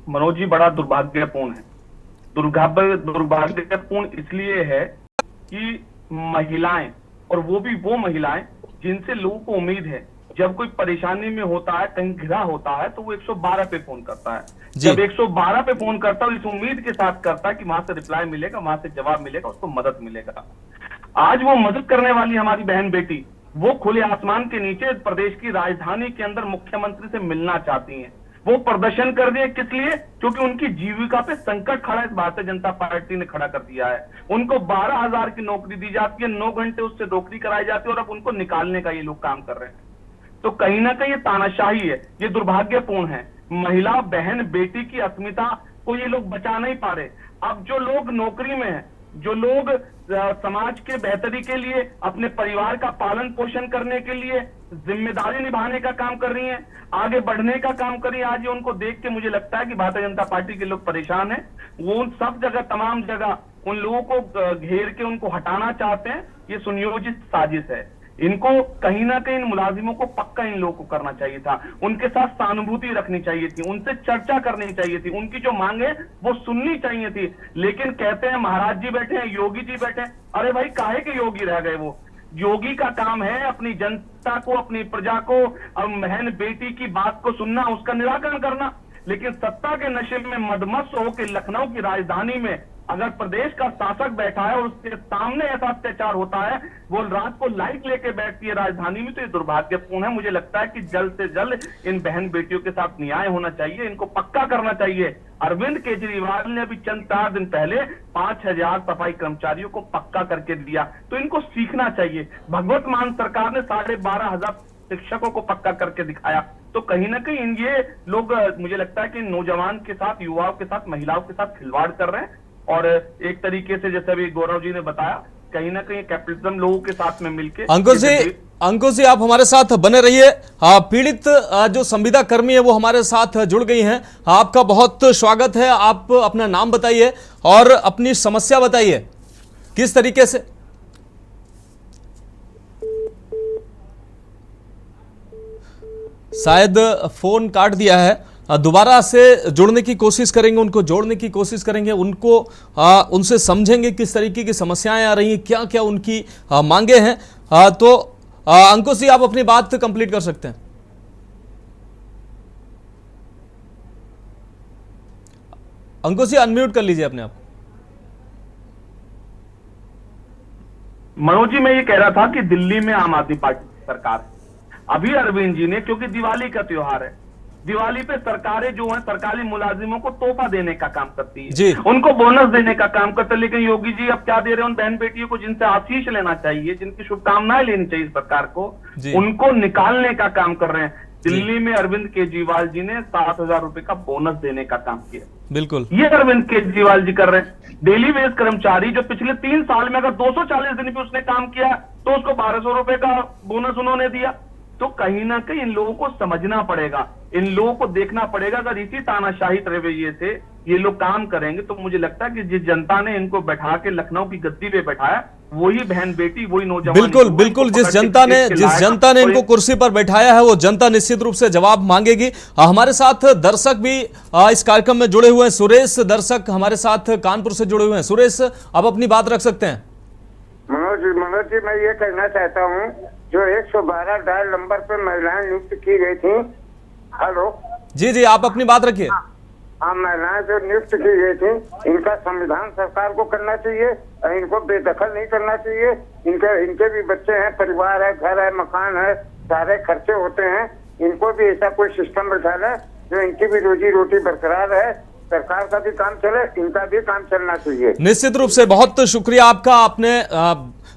मनोज जी, बड़ा दुर्भाग्यपूर्ण है। दुर्भाग्यपूर्ण इसलिए है कि महिलाएं, और वो भी वो महिलाएं जिनसे लोगों को उम्मीद है, जब कोई परेशानी में होता है, कहीं घिरा होता है, तो वो 112 पे फोन करता है। जब 112 पे फोन करता है, इस उम्मीद के साथ करता है कि वहां से रिप्लाई मिलेगा, वहां से जवाब मिलेगा, उसको मदद मिलेगा। आज वो मदद करने वाली हमारी बहन बेटी, वो खुले आसमान के नीचे प्रदेश की राजधानी के अंदर मुख्यमंत्री से मिलना चाहती हैं। वो प्रदर्शन कर रही है, किस लिए? क्योंकि उनकी जीविका पे संकट खड़ा इस भारतीय जनता पार्टी ने खड़ा कर दिया है। उनको 12,000 की नौकरी दी जाती है, 9 घंटे उससे नौकरी कराई जाती है, और अब उनको निकालने का ये लोग काम कर रहे हैं। तो कहीं ना कहीं ये तानाशाही है, ये दुर्भाग्यपूर्ण है। महिला बहन बेटी की अस्मिता को ये लोग बचा नहीं पा रहे। अब जो लोग नौकरी में हैं, जो लोग समाज के बेहतरी के लिए, अपने परिवार का पालन पोषण करने के लिए जिम्मेदारी निभाने का काम कर रही हैं, आगे बढ़ने का काम कर रही है, आज ये उनको देख के मुझे लगता है कि भारतीय जनता पार्टी के लोग परेशान हैं। वो उन सब जगह, तमाम जगह उन लोगों को घेर के उनको हटाना चाहते हैं। ये सुनियोजित साजिश है। इनको कहीं ना कहीं इन मुलाजिमों को पक्का इन लोगों को करना चाहिए था, उनके साथ सहानुभूति रखनी चाहिए थी, उनसे चर्चा करनी चाहिए थी, उनकी जो मांगे वो सुननी चाहिए थी। लेकिन कहते हैं महाराज जी बैठे हैं, योगी जी बैठे हैं। अरे भाई, काहे के योगी रह गए? वो योगी का काम है अपनी जनता को, अपनी प्रजा को, बहन बेटी की बात को सुनना, उसका निराकरण करना। लेकिन सत्ता के नशे में मदमस्त होकर लखनऊ की राजधानी में अगर प्रदेश का शासक बैठा है और उसके सामने ऐसा अत्याचार होता है, वो रात को लाइट लेके बैठती है राजधानी में, तो ये दुर्भाग्यपूर्ण है। मुझे लगता है कि जल्द से जल्द इन बहन बेटियों के साथ न्याय होना चाहिए, इनको पक्का करना चाहिए। अरविंद केजरीवाल ने अभी चंद 4 दिन पहले 5,000 सफाई कर्मचारियों को पक्का करके दिया, तो इनको सीखना चाहिए। भगवत मान सरकार ने 12,500 शिक्षकों को पक्का करके दिखाया। तो कहीं ना कहीं ये लोग, मुझे लगता है कि नौजवान के साथ, युवाओं के साथ, महिलाओं के साथ खिलवाड़ कर रहे हैं। और एक तरीके से जैसे अभी गौरव जी ने बताया, कहीं ना कहीं कैपिटलिज्म लोगों के साथ में मिलकर। अंकुश जी आप हमारे साथ बने रहिए। पीड़ित जो संविदा कर्मी है वो हमारे साथ जुड़ गई हैं। आपका बहुत स्वागत है। आप अपना नाम बताइए और अपनी समस्या बताइए किस तरीके से। शायद फोन काट दिया है, दोबारा से जुड़ने की कोशिश करेंगे, उनको जोड़ने की कोशिश करेंगे, उनको उनसे समझेंगे किस तरीके की समस्याएं आ रही हैं, क्या क्या उनकी मांगे हैं। तो अंकुश जी आप अपनी बात कंप्लीट कर सकते हैं। अंकुश जी अनम्यूट कर लीजिए अपने आप। मनोज जी, मैं ये कह रहा था कि दिल्ली में आम आदमी पार्टी की सरकार है। अभी अरविंद जी ने, क्योंकि दिवाली का त्योहार है, दिवाली पे सरकारें जो हैं सरकारी मुलाजिमों को तोहफा देने का काम करती है, उनको बोनस देने का काम करते हैं। लेकिन योगी जी अब क्या दे रहे हैं उन बहन बेटियों को जिनसे आशीष लेना चाहिए, जिनकी शुभकामनाएं लेनी चाहिए सरकार को, उनको निकालने का काम कर रहे हैं। दिल्ली में अरविंद केजरीवाल जी ने 7,000 रुपए का बोनस देने का काम किया। बिल्कुल, ये अरविंद केजरीवाल जी कर रहे हैं। डेली वेज कर्मचारी जो पिछले 3 साल में अगर 240 दिन भी उसने काम किया तो उसको 1,200 रुपए का बोनस उन्होंने दिया। तो कहीं ना कहीं इन लोगों को समझना पड़ेगा, इन लोगों को देखना पड़ेगा। अगर इसी तानाशाही रवैये से ये लोग काम करेंगे तो मुझे लगता है कि जिस जनता ने इनको बैठा के लखनऊ की गद्दी पे बैठाया, वही बहन बेटी, वही नौजवान, बिल्कुल बिल्कुल, जिस जनता ने इनको कुर्सी पर बैठाया है वो जनता निश्चित रूप से जवाब मांगेगी। हमारे साथ दर्शक भी इस कार्यक्रम में जुड़े हुए हैं। सुरेश दर्शक हमारे साथ कानपुर से जुड़े हुए हैं। सुरेश, आप अपनी बात रख सकते हैं। मनोज जी, मैं ये कहना चाहता हूँ, जो 112 डायल नंबर पर महिलाएं नियुक्त की गई थी। हेलो जी जी, आप अपनी बात रखिए। हाँ, महिलाएं जो नियुक्त की गई थी, इनका संविधान सरकार को करना चाहिए, इनको बेदखल नहीं करना चाहिए। इनके भी बच्चे हैं, परिवार है, घर है, मकान है, सारे खर्चे होते हैं। इनको भी ऐसा कोई सिस्टम बैठा है जो इनकी भी रोजी रोटी बरकरार है, सरकार का भी काम चले, इनका भी काम चलना चाहिए। निश्चित रूप से बहुत शुक्रिया आपका। आपने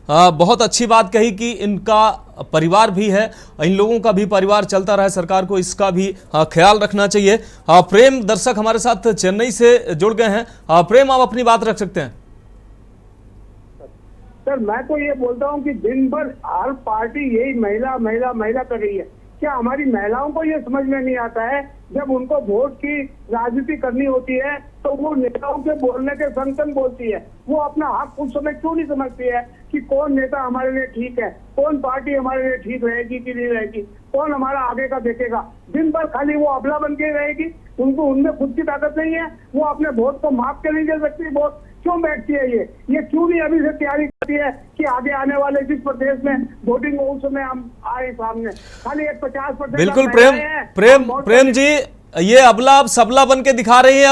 बहुत अच्छी बात कही कि इनका परिवार भी है, इन लोगों का भी परिवार चलता रहे, सरकार को इसका भी ख्याल रखना चाहिए। प्रेम दर्शक हमारे साथ चेन्नई से जुड़ गए हैं। प्रेम, आप अपनी बात रख सकते हैं। सर, मैं तो ये बोलता हूँ कि दिन भर हर पार्टी यही महिला महिला महिला कर रही है। क्या हमारी महिलाओं को ये समझ में नहीं आता है, जब उनको वोट की राजनीति करनी होती है तो वो नेताओं के बोलने के संग संग बोलती है। वो अपना हक उस समय क्यों नहीं समझती है कि कौन नेता हमारे लिए ठीक है, कौन पार्टी हमारे लिए ठीक रहेगी कि नहीं रहेगी, कौन हमारा आगे का देखेगा। दिन भर खाली वो अबला बन के रहेगी, उनको उनमें खुद की ताकत नहीं है, वो अपने वोट को माप के नहीं दे सकती। वोट क्यों बैठती है ये क्यों नहीं अभी से तैयारी करती है कि आगे आने वाले जिस प्रदेश में वोटिंग हो उस समय हम आए सामने। खाली एक 50%। बिल्कुल प्रेम जी, ये अबला अब सबला बन के दिखा रही है।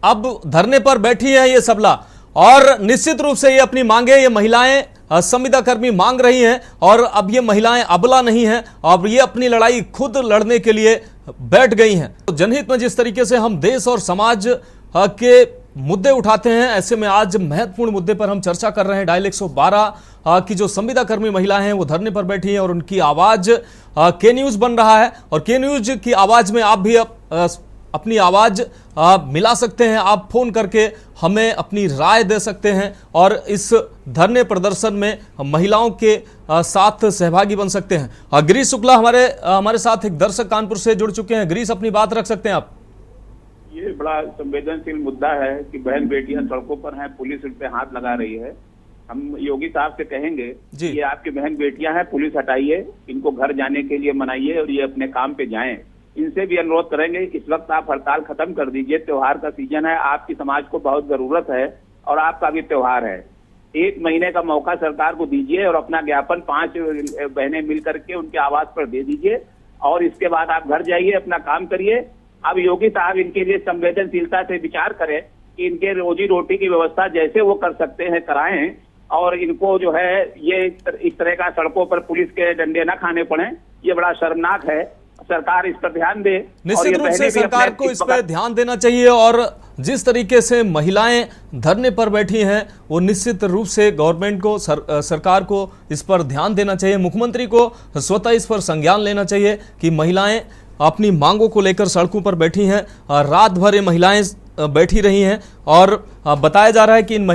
अब धरने पर बैठी है ये सबला, और निश्चित रूप से ये अपनी मांगे, ये महिलाएं संविदा कर्मी मांग रही हैं, और अब ये महिलाएं अबला नहीं हैं, अब ये अपनी लड़ाई खुद लड़ने के लिए बैठ गई हैं। तो जनहित में जिस तरीके से हम देश और समाज के मुद्दे उठाते हैं, ऐसे में आज महत्वपूर्ण मुद्दे पर हम चर्चा कर रहे हैं। डायल 112 की जो संविदा कर्मी महिलाएं हैं वो धरने पर बैठी हैं, और उनकी आवाज के न्यूज बन रहा है, और के न्यूज की आवाज में आप भी अपनी आवाज मिला सकते हैं। आप फोन करके हमें अपनी राय दे सकते हैं, और इस धरने प्रदर्शन में महिलाओं के साथ सहभागी बन सकते हैं। गिरीश शुक्ला हमारे साथ एक दर्शक कानपुर से जुड़ चुके हैं। गिरीश, अपनी बात रख सकते हैं आप। ये बड़ा संवेदनशील मुद्दा है कि बहन बेटियां सड़कों पर हैं, पुलिस उन पे हाथ लगा रही है। हम योगी साहब से कहेंगे कि ये आपकी बहन बेटियां हैं, पुलिस हटाइए, इनको घर जाने के लिए मनाइए और ये अपने काम पे जाएं। इनसे भी अनुरोध करेंगे, इस वक्त आप हड़ताल खत्म कर दीजिए, त्योहार का सीजन है, आपकी समाज को बहुत जरूरत है और आपका भी त्योहार है। 1 महीने का मौका सरकार को दीजिए और अपना ज्ञापन 5 बहनें मिल करके उनके आवास पर दे दीजिए, और इसके बाद आप घर जाइए, अपना काम करिए। अब योगी साहब इनके लिए संवेदनशीलता से विचार करें कि इनके रोजी रोटी की व्यवस्था जैसे वो कर सकते हैं कराएं, और इनको जो है ये इस तरह का सड़कों पर पुलिस के डंडे न खाने पड़े। ये बड़ा शर्मनाक है, सरकार इस पर ध्यान दे। निश्चित रूप से सरकार को इस पर ध्यान देना चाहिए, और जिस तरीके से महिलाएं धरने पर बैठी हैं वो निश्चित रूप से गवर्नमेंट को सरकार को इस पर ध्यान देना चाहिए। मुख्यमंत्री को स्वतः इस पर संज्ञान लेना चाहिए कि महिलाएं अपनी मांगों को लेकर सड़कों पर बैठी हैं। रात भर ये महिलाएं बैठी रही हैं, और बताया जा रहा है कि इन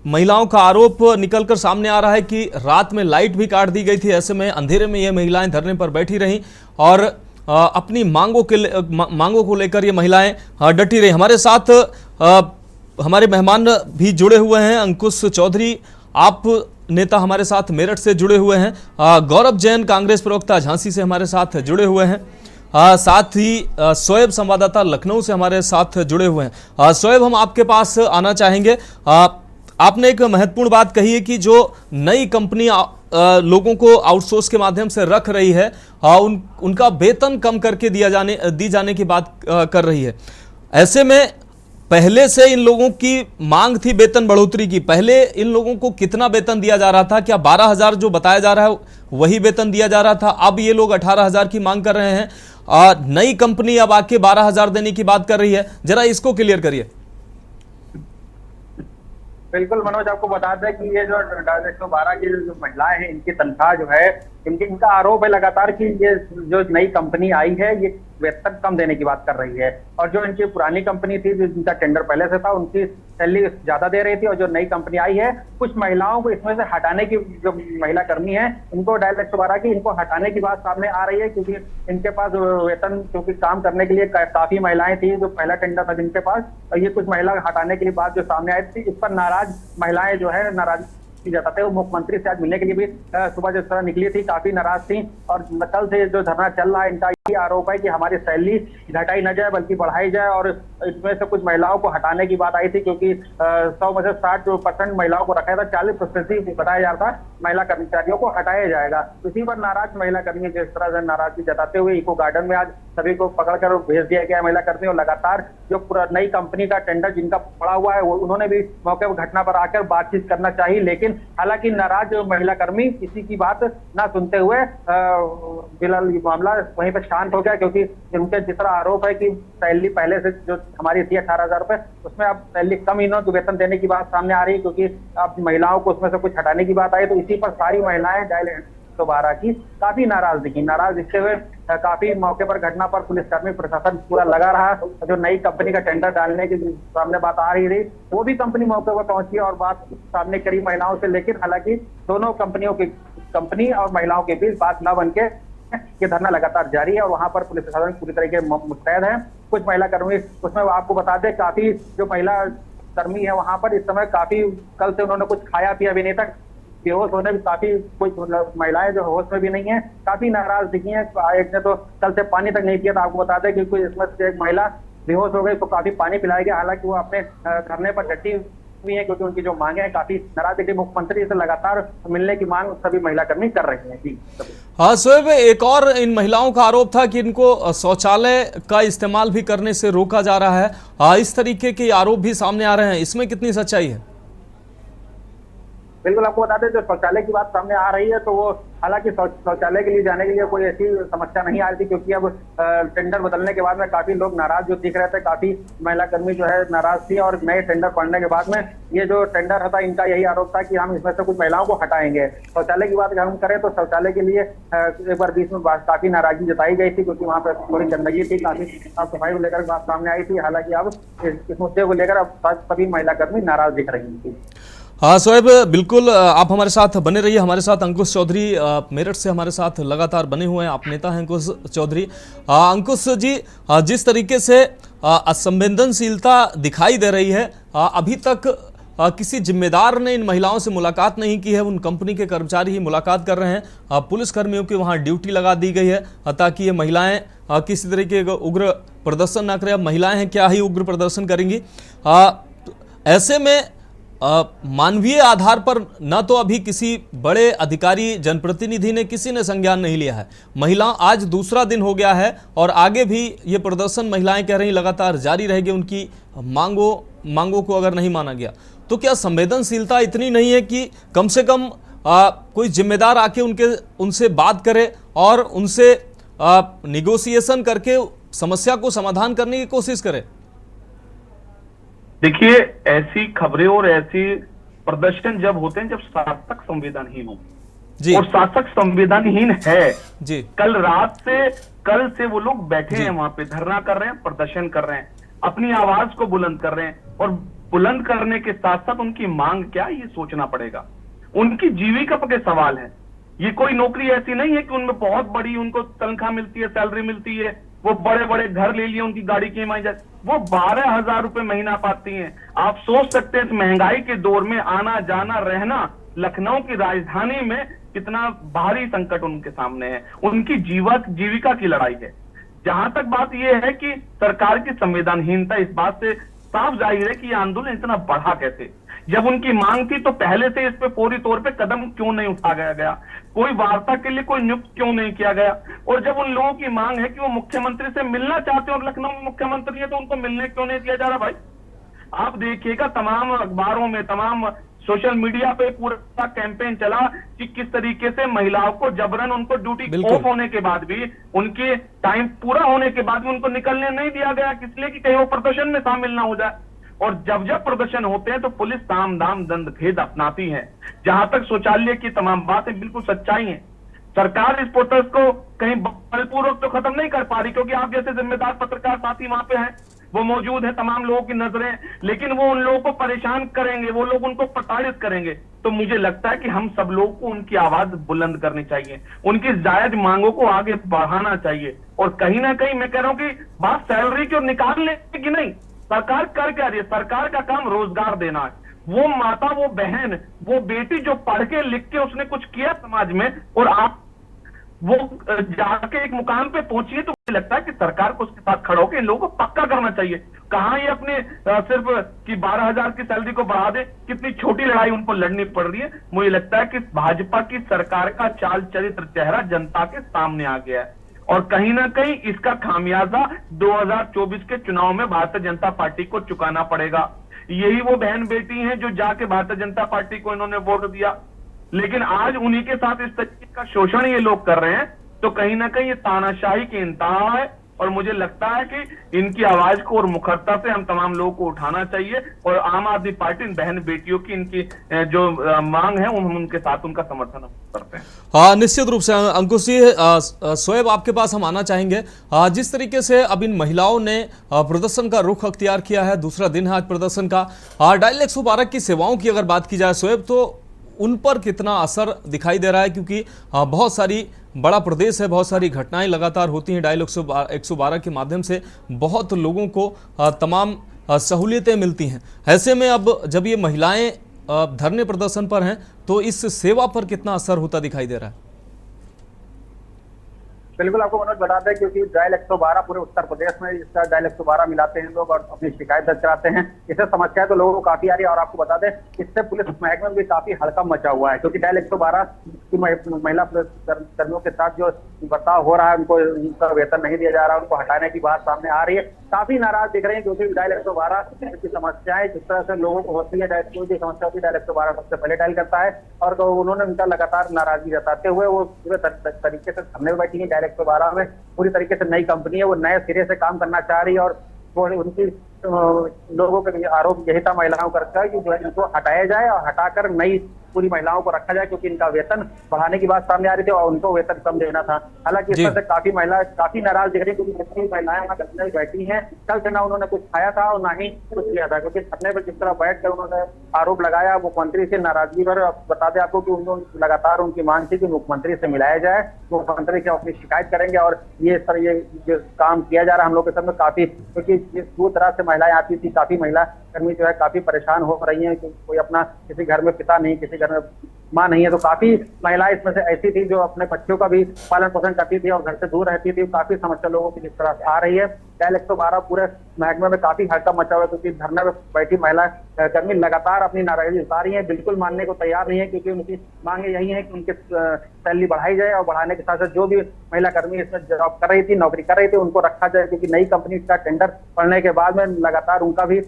महिलाओं का आरोप निकलकर सामने आ रहा है कि रात में लाइट भी काट दी गई थी। ऐसे में अंधेरे में ये महिलाएं धरने पर बैठी रहीं, और अपनी मांगों को लेकर ये महिलाएं डटी रही। हमारे साथ हमारे मेहमान भी जुड़े हुए हैं। अंकुश चौधरी, आप नेता हमारे साथ मेरठ से जुड़े हुए हैं। गौरव जैन, कांग्रेस प्रवक्ता झांसी से हमारे साथ जुड़े हुए हैं। साथ ही शोएब, संवाददाता लखनऊ से हमारे साथ जुड़े हुए हैं। शोएब, हम आपके पास आना चाहेंगे। आपने एक महत्वपूर्ण बात कही है कि जो नई कंपनी लोगों को आउटसोर्स के माध्यम से रख रही है, उनका वेतन कम करके दी जाने की बात कर रही है। ऐसे में पहले से इन लोगों की मांग थी वेतन बढ़ोतरी की। पहले इन लोगों को कितना वेतन दिया जा रहा था? क्या 12,000 जो बताया जा रहा है वही वेतन दिया जा रहा था? अब ये लोग 18,000 की मांग कर रहे हैं। नई कंपनी अब आके 12,000 देने की बात कर रही है। जरा इसको क्लियर करिए। बिल्कुल मनोज, आपको बता दें कि ये जो 112 की जो महिलाएं हैं, इनकी तनख्वाह जो है इनका आरोप है लगातार कि ये जो नई कंपनी आई है ये वेतन कम देने की बात कर रही है, और जो इनकी पुरानी कंपनी थी जिनका टेंडर पहले से था उनकी सैलरी ज्यादा दे रही थी, और जो नई कंपनी आई है कुछ महिलाओं को इसमें से हटाने की, जो महिला कर्मी है इनको डायल 112 की इनको हटाने की बात सामने आ रही है, क्योंकि इनके पास वेतन, क्योंकि काम करने के लिए काफी महिलाएं थी जो पहला टेंडर था जिनके पास, और ये कुछ महिला हटाने के लिए बात जो सामने आई थी, इस पर नाराज महिलाएं जो है नाराज जताते हुए मुख्यमंत्री से आज मिलने के लिए भी सुबह जिस तरह निकली थी काफी नाराज थी, और कल से जो धरना चल रहा है इनका ये आरोप है कि हमारी सैलरी घटाई न जाए बल्कि बढ़ाई जाए, और इसमें से कुछ महिलाओं को हटाने की बात आई थी, क्योंकि 100 में से 60% महिलाओं को रखा था, 40% बताया जा रहा था महिला कर्मचारियों को हटाया जाएगा। इसी पर नाराज महिला कर्मी जिस तरह से नाराजगी जताते हुए इको गार्डन में आज सभी को पकड़कर भेज दिया गया महिला कर्मी, और लगातार जो पूरा नई कंपनी का टेंडर जिनका पड़ा हुआ है उन्होंने भी मौके पर घटना पर आकर बातचीत करना चाहिए, लेकिन हालांकि नाराज महिला कर्मी किसी की बात ना सुनते हुए फिलहाल ये मामला वहीं पर शांत हो गया, क्योंकि उनके जिस तरह आरोप है कि सैलरी पहले से जो हमारी थी 18,000 रुपए, उसमें अब सैलरी कम इन्होंने वेतन देने की बात सामने आ रही है, क्योंकि अब महिलाओं को उसमें से कुछ हटाने की बात आई, तो इसी पर सारी महिलाएं डायल 112 की काफी नाराज दिखते हुए काफी मौके पर घटना पर पुलिसकर्मी प्रशासन पूरा लगा रहा। जो नई कंपनी का टेंडर डालने की सामने बात आ रही थी वो भी कंपनी मौके पर पहुंची और बात सामने करी महिलाओं से, लेकिन हालांकि दोनों कंपनी और महिलाओं के बीच बात न बन के ये धरना लगातार जारी है, और वहां पर पुलिस प्रशासन पूरी तरीके मुस्तैद है। कुछ महिला कर्मी उसमें आपको बता दें काफी जो महिला कर्मी है वहां पर इस समय काफी कल से उन्होंने कुछ खाया पिया भी नहीं था, बेहोश होने भी काफी कुछ महिलाएं जो होश में भी नहीं है काफी नाराज दिखी है। एक ने तो कल से पानी तक नहीं पिया था, आपको बता दें कि कोई इसमें से एक महिला बेहोश हो गई तो काफी पानी पिलाया गया, हालांकि वो अपने धरने पर डटी हुई है क्योंकि उनकी जो मांगे हैं काफी नाराज दिखी। मुख्यमंत्री से लगातार मिलने की मांग सभी महिला कर्मी कर रहे हैं। जी हाँ शोएब, एक और इन महिलाओं का आरोप था कि इनको शौचालय का इस्तेमाल भी करने से रोका जा रहा है। इस तरीके के आरोप भी सामने आ रहे हैं, इसमें कितनी सच्चाई है? बिल्कुल, आपको बता दें जो शौचालय की बात सामने आ रही है तो वो हालांकि शौचालय के लिए जाने के लिए कोई ऐसी समस्या नहीं आ रही थी, क्योंकि अब टेंडर बदलने के बाद में काफी लोग नाराज जो दिख रहे थे, काफी महिला कर्मी जो है नाराज थी, और नए टेंडर पड़ने के बाद में ये जो टेंडर था इनका यही आरोप था कि हम इसमें से कुछ महिलाओं को हटाएंगे। शौचालय की बात अगर हम करें तो शौचालय के लिए एक बार बीच में काफी नाराजगी जताई गई थी, क्योंकि वहाँ पर थोड़ी गंदगी थी, काफी साफ सफाई को लेकर बात सामने आई थी। हालांकि अब इस मुद्दे को लेकर अब सभी महिला कर्मी नाराज दिख रही थी। हाँ शोएब, बिल्कुल आप हमारे साथ बने रहिए। हमारे साथ अंकुश चौधरी मेरठ से हमारे साथ लगातार बने हुए हैं, आप नेता हैं अंकुश चौधरी। अंकुश जी, जिस तरीके से असंवेदनशीलता दिखाई दे रही है, अभी तक किसी जिम्मेदार ने इन महिलाओं से मुलाकात नहीं की है, उन कंपनी के कर्मचारी ही मुलाकात कर रहे हैं। पुलिस कर्मियों की वहाँ ड्यूटी लगा दी गई है ताकि ये महिलाएं किसी तरीके का उग्र प्रदर्शन ना करें। अब महिलाएं हैं, क्या ही उग्र प्रदर्शन करेंगी? ऐसे में मानवीय आधार पर न तो अभी किसी बड़े अधिकारी जनप्रतिनिधि ने किसी ने संज्ञान नहीं लिया है। महिला आज दूसरा दिन हो गया है और आगे भी ये प्रदर्शन महिलाएं कह रही लगातार जारी रहेगी। उनकी मांगों को अगर नहीं माना गया तो क्या संवेदनशीलता इतनी नहीं है कि कम से कम कोई जिम्मेदार आके उनसे बात करे और उनसे निगोशिएशन करके समस्या को समाधान करने की कोशिश करे? देखिए, ऐसी खबरें और ऐसी प्रदर्शन जब होते हैं जब शासक संवेदनहीन हो, और शासक संवेदनहीन है जी। कल से वो लोग बैठे हैं वहां पे, धरना कर रहे हैं, प्रदर्शन कर रहे हैं, अपनी आवाज को बुलंद कर रहे हैं, और बुलंद करने के साथ साथ उनकी मांग क्या ये सोचना पड़ेगा। उनकी जीविका के सवाल है, ये कोई नौकरी ऐसी नहीं है कि उनमें बहुत बड़ी उनको तनख्वाह मिलती है, सैलरी मिलती है, वो बड़े बड़े घर ले लिए, उनकी गाड़ी की ईएमआई जाती, वो 12,000 रुपए महीना पाती हैं। आप सोच सकते हैं महंगाई के दौर में आना जाना रहना लखनऊ की राजधानी में कितना भारी संकट उनके सामने है। उनकी जीविका की लड़ाई है। जहां तक बात यह है कि सरकार की संवेदनहीनता, इस बात से साफ जाहिर है कि यह आंदोलन इतना बढ़ा कैसे। जब उनकी मांग थी तो पहले से इस पे पूरी तौर पे कदम क्यों नहीं उठाया गया, कोई वार्ता के लिए कोई नियुक्त क्यों नहीं किया गया। और जब उन लोगों की मांग है कि वो मुख्यमंत्री से मिलना चाहते हैं और लखनऊ में मुख्यमंत्री है तो उनको मिलने क्यों नहीं दिया जा रहा? भाई आप देखिएगा तमाम अखबारों में, तमाम सोशल मीडिया पे पूरा कैंपेन चला कि किस तरीके से महिलाओं को जबरन उनको ड्यूटी ऑफ होने के बाद भी, उनके टाइम पूरा होने के बाद भी उनको निकलने नहीं दिया गया, किस लिए कि कहीं वो प्रदर्शन में शामिल ना हो जाए। और जब जब प्रदर्शन होते हैं तो पुलिस साम दाम दंड भेद अपनाती है। जहां तक शौचालय की तमाम बातें बिल्कुल सच्चाई है, सरकार इस प्रोटेस्ट को कहीं बलपूर्वक तो खत्म नहीं कर पा रही, क्योंकि आप जैसे जिम्मेदार पत्रकार साथी वहां पे हैं, वो मौजूद है, तमाम लोगों की नजरें, लेकिन वो उन लोगों को परेशान करेंगे, वो लोग उनको प्रताड़ित करेंगे। तो मुझे लगता है कि हम सब लोगों को उनकी आवाज बुलंद करनी चाहिए, उनकी जायज मांगों को आगे बढ़ाना चाहिए। और कहीं ना कहीं मैं कह रहा हूं कि बात सैलरी की और निकाल लेगी नहीं, सरकार कर क्या रही है? सरकार का काम रोजगार देना है। वो माता, वो बहन, वो बेटी जो पढ़ के लिख के उसने कुछ किया समाज में, और आप वो जाके एक मुकाम पे पहुंची है, तो मुझे लगता है कि सरकार को उसके साथ खड़ा होकर इन लोगों को पक्का करना चाहिए। कहां ये अपने सिर्फ कि 12,000 की सैलरी को बढ़ा दे, कितनी छोटी लड़ाई उनको लड़नी पड़ रही है। मुझे लगता है कि भाजपा की सरकार का चाल चरित्र चेहरा जनता के सामने आ गया है, और कहीं ना कहीं इसका खामियाजा 2024 के चुनाव में भारतीय जनता पार्टी को चुकाना पड़ेगा। यही वो बहन बेटी हैं जो जाके भारतीय जनता पार्टी को इन्होंने वोट दिया, लेकिन आज उन्हीं के साथ इस तरीके का शोषण ये लोग कर रहे हैं। तो कहीं ना कहीं ये तानाशाही की इंतहा है, और मुझे लगता है कि इनकी आवाज को और मुखरता से हम तमाम लोगों को उठाना चाहिए, और आम आदमी पार्टी इन बहन बेटियों की इनकी जो मांग है हम उनके साथ उनका समर्थन करते हैं। हाँ, निश्चित रूप से अंकुश जी, शोएब आपके पास हम आना चाहेंगे। जिस तरीके से अब इन महिलाओं ने प्रदर्शन का रुख अख्तियार किया है, दूसरा दिन है आज प्रदर्शन का, डायल 112 की सेवाओं की अगर बात की जाए शोएब, तो उन पर कितना असर दिखाई दे रहा है? क्योंकि बहुत सारी बड़ा प्रदेश है, बहुत सारी घटनाएं लगातार होती हैं, डायल 112 के माध्यम से बहुत लोगों को तमाम सहूलियतें मिलती हैं। ऐसे में अब जब ये महिलाएं धरने प्रदर्शन पर हैं, तो इस सेवा पर कितना असर होता दिखाई दे रहा है? बिल्कुल आपको मनोज बता दें, क्योंकि डायल 112 पूरे उत्तर प्रदेश में इसका डायल 112 मिलाते हैं लोग और अपनी शिकायत दर्ज कराते हैं। इससे समस्या तो लोगों को काफी आ रही है, और आपको बता दें इससे पुलिस महकमे में भी काफी हड़कंप मचा हुआ है, क्योंकि डायल 112 की महिला पुलिस कर्मियों के साथ जो बर्ताव हो रहा है, उनको उनका वेतन नहीं दिया जा रहा है, उनको हटाने की बात सामने आ रही है, काफी नाराज दिख रहे हैं। क्योंकि डायल 112 की समस्याएं जिस तरह से लोगों को होती है, कोई भी समस्या होती है डायल 112 सबसे पहले डायल करता है, और तो उन्होंने उनका लगातार नाराजगी जताते हुए वो पूरे तरीके से धरने में बैठी है। डायल 112 में पूरी तरीके से नई कंपनी है, वो नए सिरे से काम करना चाह रही है, और वो उनकी लोगों के आरोप यही था महिलाओं का रखा है कि जो है इनको हटाया जाए और हटाकर नई पूरी महिलाओं को रखा जाए, क्योंकि इनका वेतन बढ़ाने की बात सामने आ रही थी और उनको वेतन कम देना था। हालांकि इस तरह से काफी महिला काफी नाराज दिख रही, क्योंकि जितनी महिलाएं वहां धरने में बैठी हैं, कल से ना उन्होंने कुछ खाया था और ना ही कुछ किया था, क्योंकि धरने पर जिस तरह बैठ कर उन्होंने आरोप लगाया मुख्यमंत्री से नाराजगी पर। बता दें आपको कि उन्होंने लगातार उनकी मांग थी कि मुख्यमंत्री से मिलाया जाए, मुख्यमंत्री से अपनी शिकायत करेंगे, और ये सर ये जो काम किया जा रहा है हम लोग के सामने काफी, क्योंकि जिस दूर तरह से महिलाएं आती थी, काफी महिला कर्मी जो है काफी परेशान हो रही है, कोई अपना किसी घर में पिता नहीं, किसी घर में माँ नहीं है, तो काफी महिलाएं इसमें से ऐसी थी जो अपने बच्चों का भी पालन पोषण करती थी और घर से दूर रहती थी। काफी समस्या लोगों की जिस तरह से आ रही है, डायल 112 पूरे महकमे में काफी हड़कंप मचा हुआ है, क्योंकि धरने में बैठी महिला कर्मी लगातार अपनी नाराजगी जता रही है, बिल्कुल मानने को तैयार नहीं है, क्योंकि उनकी मांगे यही है कि उनकी सैलरी बढ़ाई जाए, और बढ़ाने के साथ साथ जो भी महिला कर्मी इसमें जॉब कर रही थी, नौकरी कर रही थी, उनको रखा जाए, क्योंकि नई कंपनी का टेंडर पड़ने के बाद में लगातार उनका भी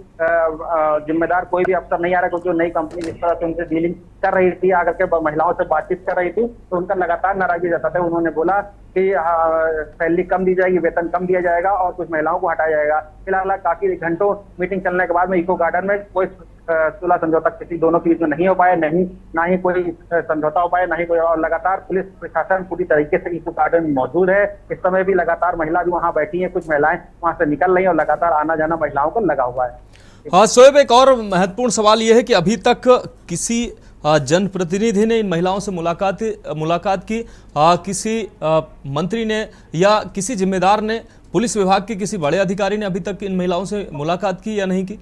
जिम्मेदार कोई भी अफसर नहीं आ रहा, क्योंकि जो नई कंपनी जिस तरह से उनसे डीलिंग कर रही थी, आकर के महिलाओं से बातचीत कर रही थी, तो उनका लगातार नाराजगी जताते हुए उन्होंने बोला कि सैलरी कम दी जाएगी, वेतन कम दिया जाएगा और कुछ महिलाओं को हटाया जाएगा। फिलहाल काफी घंटों मीटिंग चलने के बाद में इको गार्डन में कोई सुलह समझौता किसी दोनों के बीच में नहीं हो पाया, ना ही कोई समझौता हो पाया, ना ही कोई, और लगातार पुलिस प्रशासन पूरी तरीके से इको गार्डन में मौजूद है। इस समय भी लगातार महिला भी वहां बैठी है, कुछ महिलाएं वहां से निकल रही है, और लगातार आना जाना महिलाओं को लगा हुआ है। हाँ शोएब, एक और महत्वपूर्ण सवाल यह है कि अभी तक किसी जनप्रतिनिधि ने इन महिलाओं से मुलाकात की, किसी मंत्री ने या किसी जिम्मेदार ने, पुलिस विभाग के किसी बड़े अधिकारी ने अभी तक इन महिलाओं से मुलाकात की या नहीं की?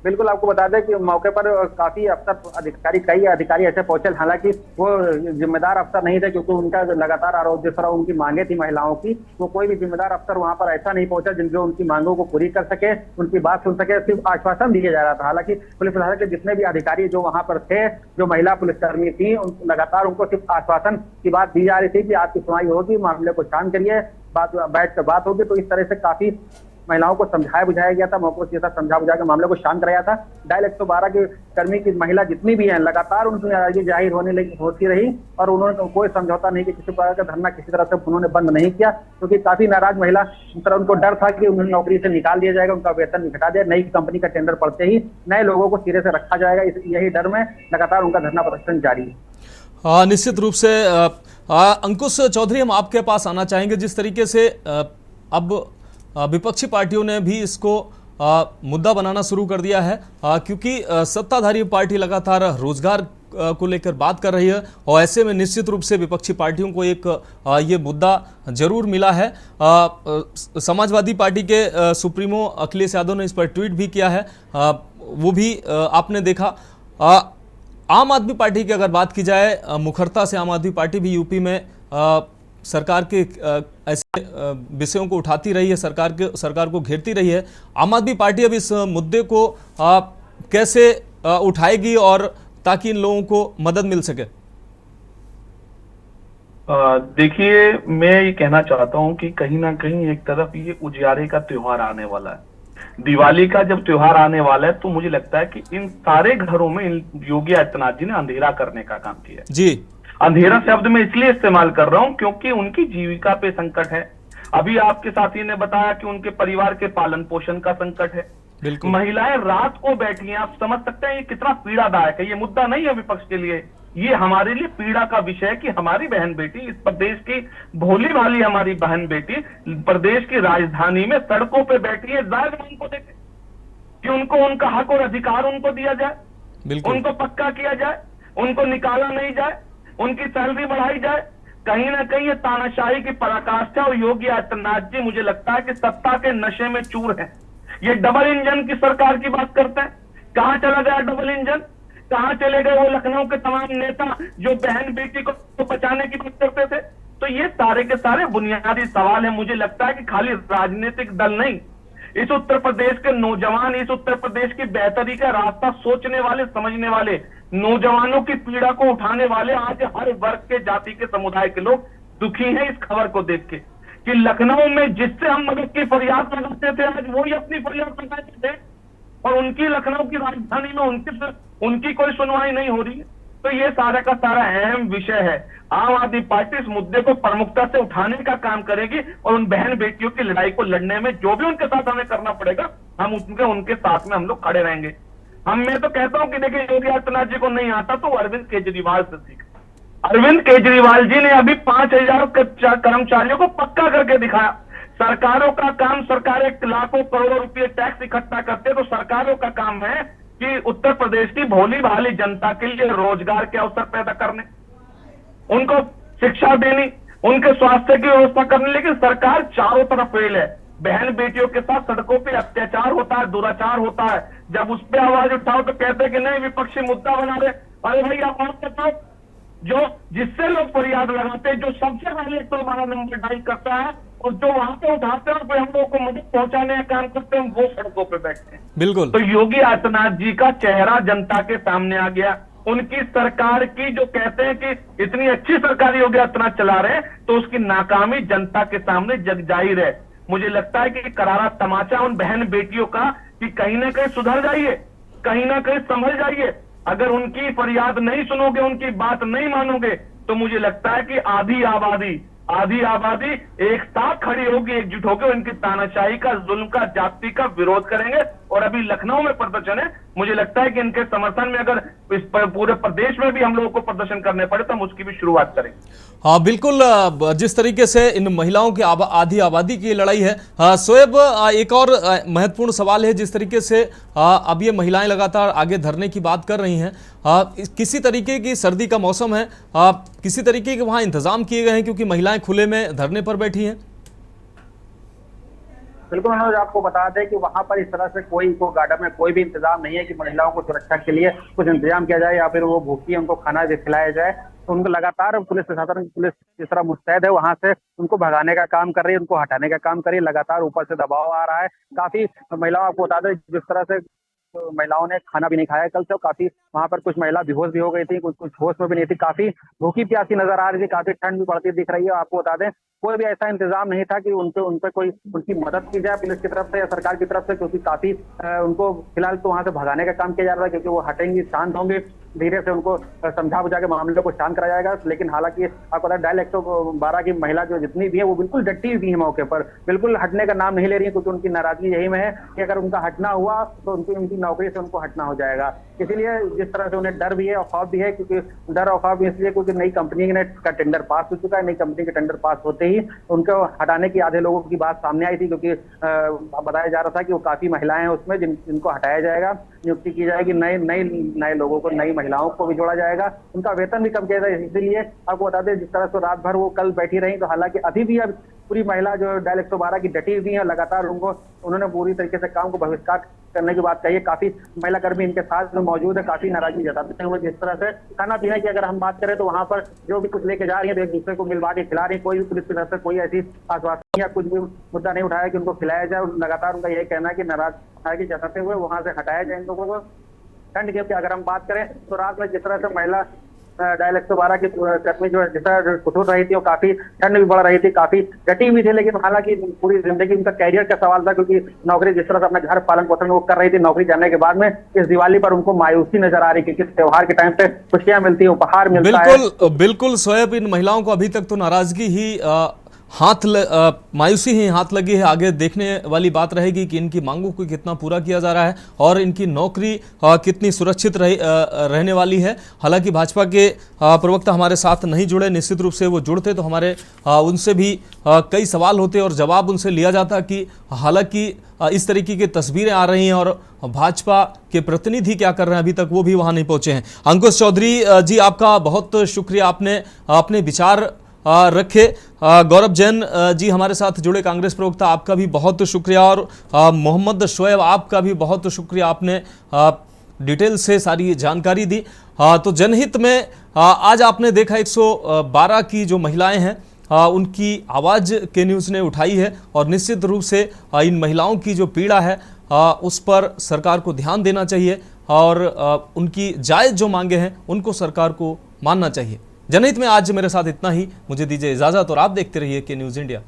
बिल्कुल आपको बता दें कि मौके पर काफी अफसर कई अधिकारी ऐसे पहुंचे, हालांकि वो जिम्मेदार अफसर नहीं थे, क्योंकि उनका लगातार आरोप जिस तरह उनकी मांगे थी महिलाओं की, तो कोई भी जिम्मेदार अफसर वहां पर ऐसा नहीं पहुंचा जो उनकी मांगों को पूरी कर सके, उनकी बात सुन सके, सिर्फ आश्वासन दिया जा रहा था। हालांकि पुलिस विभाग के जितने भी अधिकारी जो वहां पर थे, जो महिला पुलिसकर्मी थी, लगातार उनको सिर्फ आश्वासन की बात दी जा रही थी कि आपकी सुनवाई होगी, मामले को शांत करिए, बैठ कर बात होगी। तो इस तरह से काफी महिलाओं को समझाया बुझाया गया था, मौकों से समझा बुझा के मामले को शांत कराया था। डायल 112 के कर्मी की महिला जितनी भी हैं, लगातार उनकी नाराजगी जाहिर होती रही, और उन्होंने कोई समझौता नहीं कि किसी प्रकार का धरना किसी तरह से उन्होंने बंद नहीं किया, क्योंकि काफी नाराज महिला, उनको डर था कि उन्हें नौकरी से निकाल दिया जाएगा, उनका वेतन घटा दिया, नई कंपनी का टेंडर पड़ते ही नए लोगों को सिरे से रखा जाएगा, यही डर में लगातार उनका धरना प्रदर्शन जारी है। निश्चित रूप से अंकुश चौधरी, हम आपके पास आना चाहेंगे। जिस तरीके से अब विपक्षी पार्टियों ने भी इसको मुद्दा बनाना शुरू कर दिया है, क्योंकि सत्ताधारी पार्टी लगातार रोजगार को लेकर बात कर रही है, और ऐसे में निश्चित रूप से विपक्षी पार्टियों को एक ये मुद्दा जरूर मिला है। समाजवादी पार्टी के सुप्रीमो अखिलेश यादव ने इस पर ट्वीट भी किया है, वो भी आपने देखा। आम आदमी पार्टी की अगर बात की जाए, मुखरता से आम आदमी पार्टी भी यूपी में सरकार के ऐसे विषयों को उठाती रही है, सरकार को घेरती रही है। आम आदमी पार्टी अब इस मुद्दे को कैसे उठाएगी और ताकि इन लोगों को मदद मिल सके? देखिए, मैं ये कहना चाहता हूं कि कहीं ना कहीं एक तरफ ये उजियारे का त्योहार आने वाला है, दिवाली का जब त्योहार आने वाला है, तो मुझे लगता है कि इन सारे घरों में योगी आदित्यनाथ जी ने अंधेरा करने का काम किया है। जी, अंधेरा शब्द मैं इसलिए इस्तेमाल कर रहा हूं क्योंकि उनकी जीविका पे संकट है। अभी आपके साथी ने बताया कि उनके परिवार के पालन पोषण का संकट है। बिल्कुल। महिलाएं रात को बैठी हैं, आप समझ सकते हैं ये कितना पीड़ादायक है। ये मुद्दा नहीं है विपक्ष के लिए, ये हमारे लिए पीड़ा का विषय है कि हमारी बहन बेटी, इस प्रदेश की भोली भाली हमारी बहन बेटी प्रदेश की राजधानी में सड़कों पे बैठी है। जायज उनको देखे कि उनको उनका हक और अधिकार उनको दिया जाए, उनको पक्का किया जाए, उनको निकाला नहीं जाए, उनकी सैलरी बढ़ाई जाए। कहीं ना कहीं ये तानाशाही की पराकाष्ठा, और योगी आदित्यनाथ जी मुझे लगता है कि सत्ता के नशे में चूर है। ये डबल इंजन की सरकार की बात करते हैं, कहां चला गया डबल इंजन? कहां चले गए वो लखनऊ के तमाम नेता जो बहन बेटी को बचाने की बात करते थे? तो ये सारे के सारे बुनियादी सवाल है। मुझे लगता है कि खाली राजनीतिक दल नहीं, इस उत्तर प्रदेश के नौजवान, इस उत्तर प्रदेश की बेहतरी का रास्ता सोचने वाले, समझने वाले, नौजवानों की पीड़ा को उठाने वाले, आज हर वर्ग के, जाति के, समुदाय के लोग दुखी हैं इस खबर को देख के कि लखनऊ में जिससे हम मदद की फरियाद लगाते थे, आज वही अपनी फरियाद लगाते थे, और उनकी लखनऊ की राजधानी में उनकी कोई सुनवाई नहीं हो रही है। तो ये सारा का सारा अहम विषय है। आम आदमी पार्टी इस मुद्दे को प्रमुखता से उठाने का काम करेगी, और उन बहन बेटियों की लड़ाई को लड़ने में जो भी उनके साथ हमें करना पड़ेगा, हम उनके साथ में हम लोग खड़े रहेंगे। मैं तो कहता हूं कि देखिए, योगी आदित्यनाथ जी को नहीं आता तो अरविंद केजरीवाल से सीख। अरविंद केजरीवाल जी ने अभी 5000 कर्मचारियों को पक्का करके दिखाया। सरकारों का काम, सरकारें लाखों करोड़ों रुपए टैक्स इकट्ठा करते, तो सरकारों का काम है कि उत्तर प्रदेश की भोली भाली जनता के लिए रोजगार के अवसर पैदा करने, उनको शिक्षा देनी, उनके स्वास्थ्य की व्यवस्था करने। लेकिन सरकार चारों तरफ फेल है। बहन बेटियों के साथ सड़कों पे अत्याचार होता है, दुराचार होता है। जब उस पर आवाज उठाओ तो कहते हैं कि नहीं, विपक्षी मुद्दा बना रहे। अरे भाई, आप बात बताओ, जो जिससे लोग फरियाद लगाते हैं, जो सबसे पहले 112 नंबर डायल करता है, और जो वहां पे उठाते हैं, हम लोगों को मदद पहुंचाने का काम करते हैं, वो सड़कों पे बैठते हैं। बिल्कुल। तो योगी आदित्यनाथ जी का चेहरा जनता के सामने आ गया। उनकी सरकार की, जो कहते हैं कि इतनी अच्छी सरकार योगी आदित्यनाथ चला रहे हैं, तो उसकी नाकामी जनता के सामने जग जाहिर है। मुझे लगता है कि करारा तमाचा उन बहन बेटियों का कि कहीं ना कहीं सुधर जाइए, कहीं ना कहीं संभल जाइए। अगर उनकी फरियाद नहीं सुनोगे, उनकी बात नहीं मानोगे, तो मुझे लगता है कि आधी आबादी एक साथ खड़ी होगी, एकजुट होकर उनकी तानाशाही का, जुल्म का, जाति का विरोध करेंगे। और अभी लखनऊ में प्रदर्शन है, मुझे लगता है कि इनके समर्थन में अगर इस पूरे प्रदेश में भी हम लोगों को प्रदर्शन करने पड़े तो हम उसकी भी शुरुआत करेंगे। हाँ, बिल्कुल। जिस तरीके से इन महिलाओं की आधी आबादी की लड़ाई है, शोएब, एक और महत्वपूर्ण सवाल है। जिस तरीके से अब ये महिलाएं लगातार आगे धरने की बात कर रही हैं, किसी तरीके की सर्दी का मौसम है, किसी तरीके के वहां इंतजाम किए गए हैं क्योंकि महिलाएं खुले में धरने पर बैठी हैं? बिल्कुल मनोज, आपको बता दें कि वहां पर इस तरह से कोई गार्डन में कोई भी इंतजाम नहीं है कि महिलाओं को सुरक्षा के लिए कुछ इंतजाम किया जाए या फिर वो भूखी उनको खाना खिलाया जाए। तो उनको लगातार पुलिस प्रशासन, पुलिस जिस तरह मुस्तैद है, वहां से उनको भगाने का काम कर रही है, उनको हटाने का काम कर रही है। लगातार ऊपर से दबाव आ रहा है। काफी महिलाओं, आपको बता दें, जिस तरह से महिलाओं ने खाना भी नहीं खाया कल, तो काफी वहां पर कुछ महिला बेहोश भी हो गई थी, कुछ होश में भी नहीं थी, काफी भूखी प्यासी नजर आ रही थी, काफी ठंड भी पड़ती दिख रही है। आपको बता दें कोई भी ऐसा इंतजाम नहीं था कि उन पे कोई उनकी मदद की जाए पुलिस की तरफ से या सरकार की तरफ से, क्योंकि काफी उनको फिलहाल तो वहां से भगाने का काम किया जा रहा है, क्योंकि वो हटेंगी, शांत होंगे, धीरे से उनको समझा बुझा के मामले को शांत कराया जाएगा। लेकिन हालांकि आपको पता है डायल 112 की महिला जो जितनी भी है वो बिल्कुल डटी हुई है मौके पर, बिल्कुल हटने का नाम नहीं ले रही है, क्योंकि उनकी नाराजगी यही में है कि अगर उनका हटना हुआ तो उनकी नौकरी से उनको हटना हो जाएगा। इसीलिए जिस तरह से उन्हें डर भी है और खौफ भी है, क्योंकि डर और खौफ इसलिए क्योंकि नई कंपनी का टेंडर पास हो चुका है। नई कंपनी के टेंडर पास होते ही उनको हटाने की आधे लोगों की बात सामने आई थी, क्योंकि बताया जा रहा था कि वो काफी महिलाएं हैं उसमें जिनको हटाया जाएगा, नियुक्ति की जाएगी, नए लोगों को, नई महिलाओं को भी जोड़ा जाएगा, उनका वेतन भी कम किया जाएगा। इसीलिए आपको बता दें जिस तरह से रात भर वो कल बैठी रही, तो हालांकि अभी भी अब पूरी महिला जो डायल 112 की डटी हुई है, लगातार उन्होंने पूरी तरीके से काम को बहिष्कार करने की बात कही है। काफी महिला कर्मी इनके साथ में मौजूद है, काफी नाराजगी जताते हुए। जिस तरह से खाना पीने की अगर हम बात करें तो वहां पर जो भी कुछ लेके जा रही है तो एक दूसरे को मिलवा के खिला रही है। कोई भी पुलिस की तरफ से कोई ऐसी आश्वासन या कुछ भी मुद्दा नहीं उठाया कि उनको खिलाया जाए। लगातार उनका यही कहना है कि नाराजगी जताते हुए वहां से हटाया जाए इन लोगों को। ठंड की अगर हम बात करें तो रात में जिस तरह से महिला डायल 112 की कर्मी जो जिस तरह कुटुर रही थी, वो काफी ठंड भी बढ़ रही थी, काफी डटी हुई थी, लेकिन हालांकि पूरी जिंदगी उनका कैरियर का सवाल था, क्योंकि नौकरी जिस तरह से अपना घर पालन पोषण वो कर रही थी, नौकरी जाने के बाद में इस दिवाली पर उनको मायूसी नजर आ रही, क्योंकि त्योहार के टाइम पे खुशियां मिलती है, उपहार मिलता है। बिल्कुल शोएब, इन महिलाओं को अभी तक तो नाराजगी ही मायूसी ही हाथ लगी है। आगे देखने वाली बात रहेगी कि इनकी मांगों को कितना पूरा किया जा रहा है और इनकी नौकरी कितनी सुरक्षित रहने वाली है। हालांकि भाजपा के प्रवक्ता हमारे साथ नहीं जुड़े, निश्चित रूप से वो जुड़ते तो हमारे उनसे भी कई सवाल होते और जवाब उनसे लिया जाता कि हालांकि इस तरीके की तस्वीरें आ रही हैं और भाजपा के प्रतिनिधि क्या कर रहे हैं, अभी तक वो भी वहां नहीं पहुंचे हैं। अंकुश चौधरी जी, आपका बहुत शुक्रिया, आपने अपने विचार रखे। गौरव जैन जी हमारे साथ जुड़े, कांग्रेस प्रवक्ता, आपका भी बहुत शुक्रिया। और मोहम्मद शोएब, आपका भी बहुत शुक्रिया, आपने डिटेल से सारी जानकारी दी। तो जनहित में आज आपने देखा 112 की जो महिलाएं हैं उनकी आवाज़ के न्यूज़ ने उठाई है और निश्चित रूप से इन महिलाओं की जो पीड़ा है उस पर सरकार को ध्यान देना चाहिए और उनकी जायज़ जो मांगे हैं उनको सरकार को मानना चाहिए। जनहित में आज मेरे साथ इतना ही, मुझे दीजिए इजाजत और आप देखते रहिए के न्यूज़ इंडिया।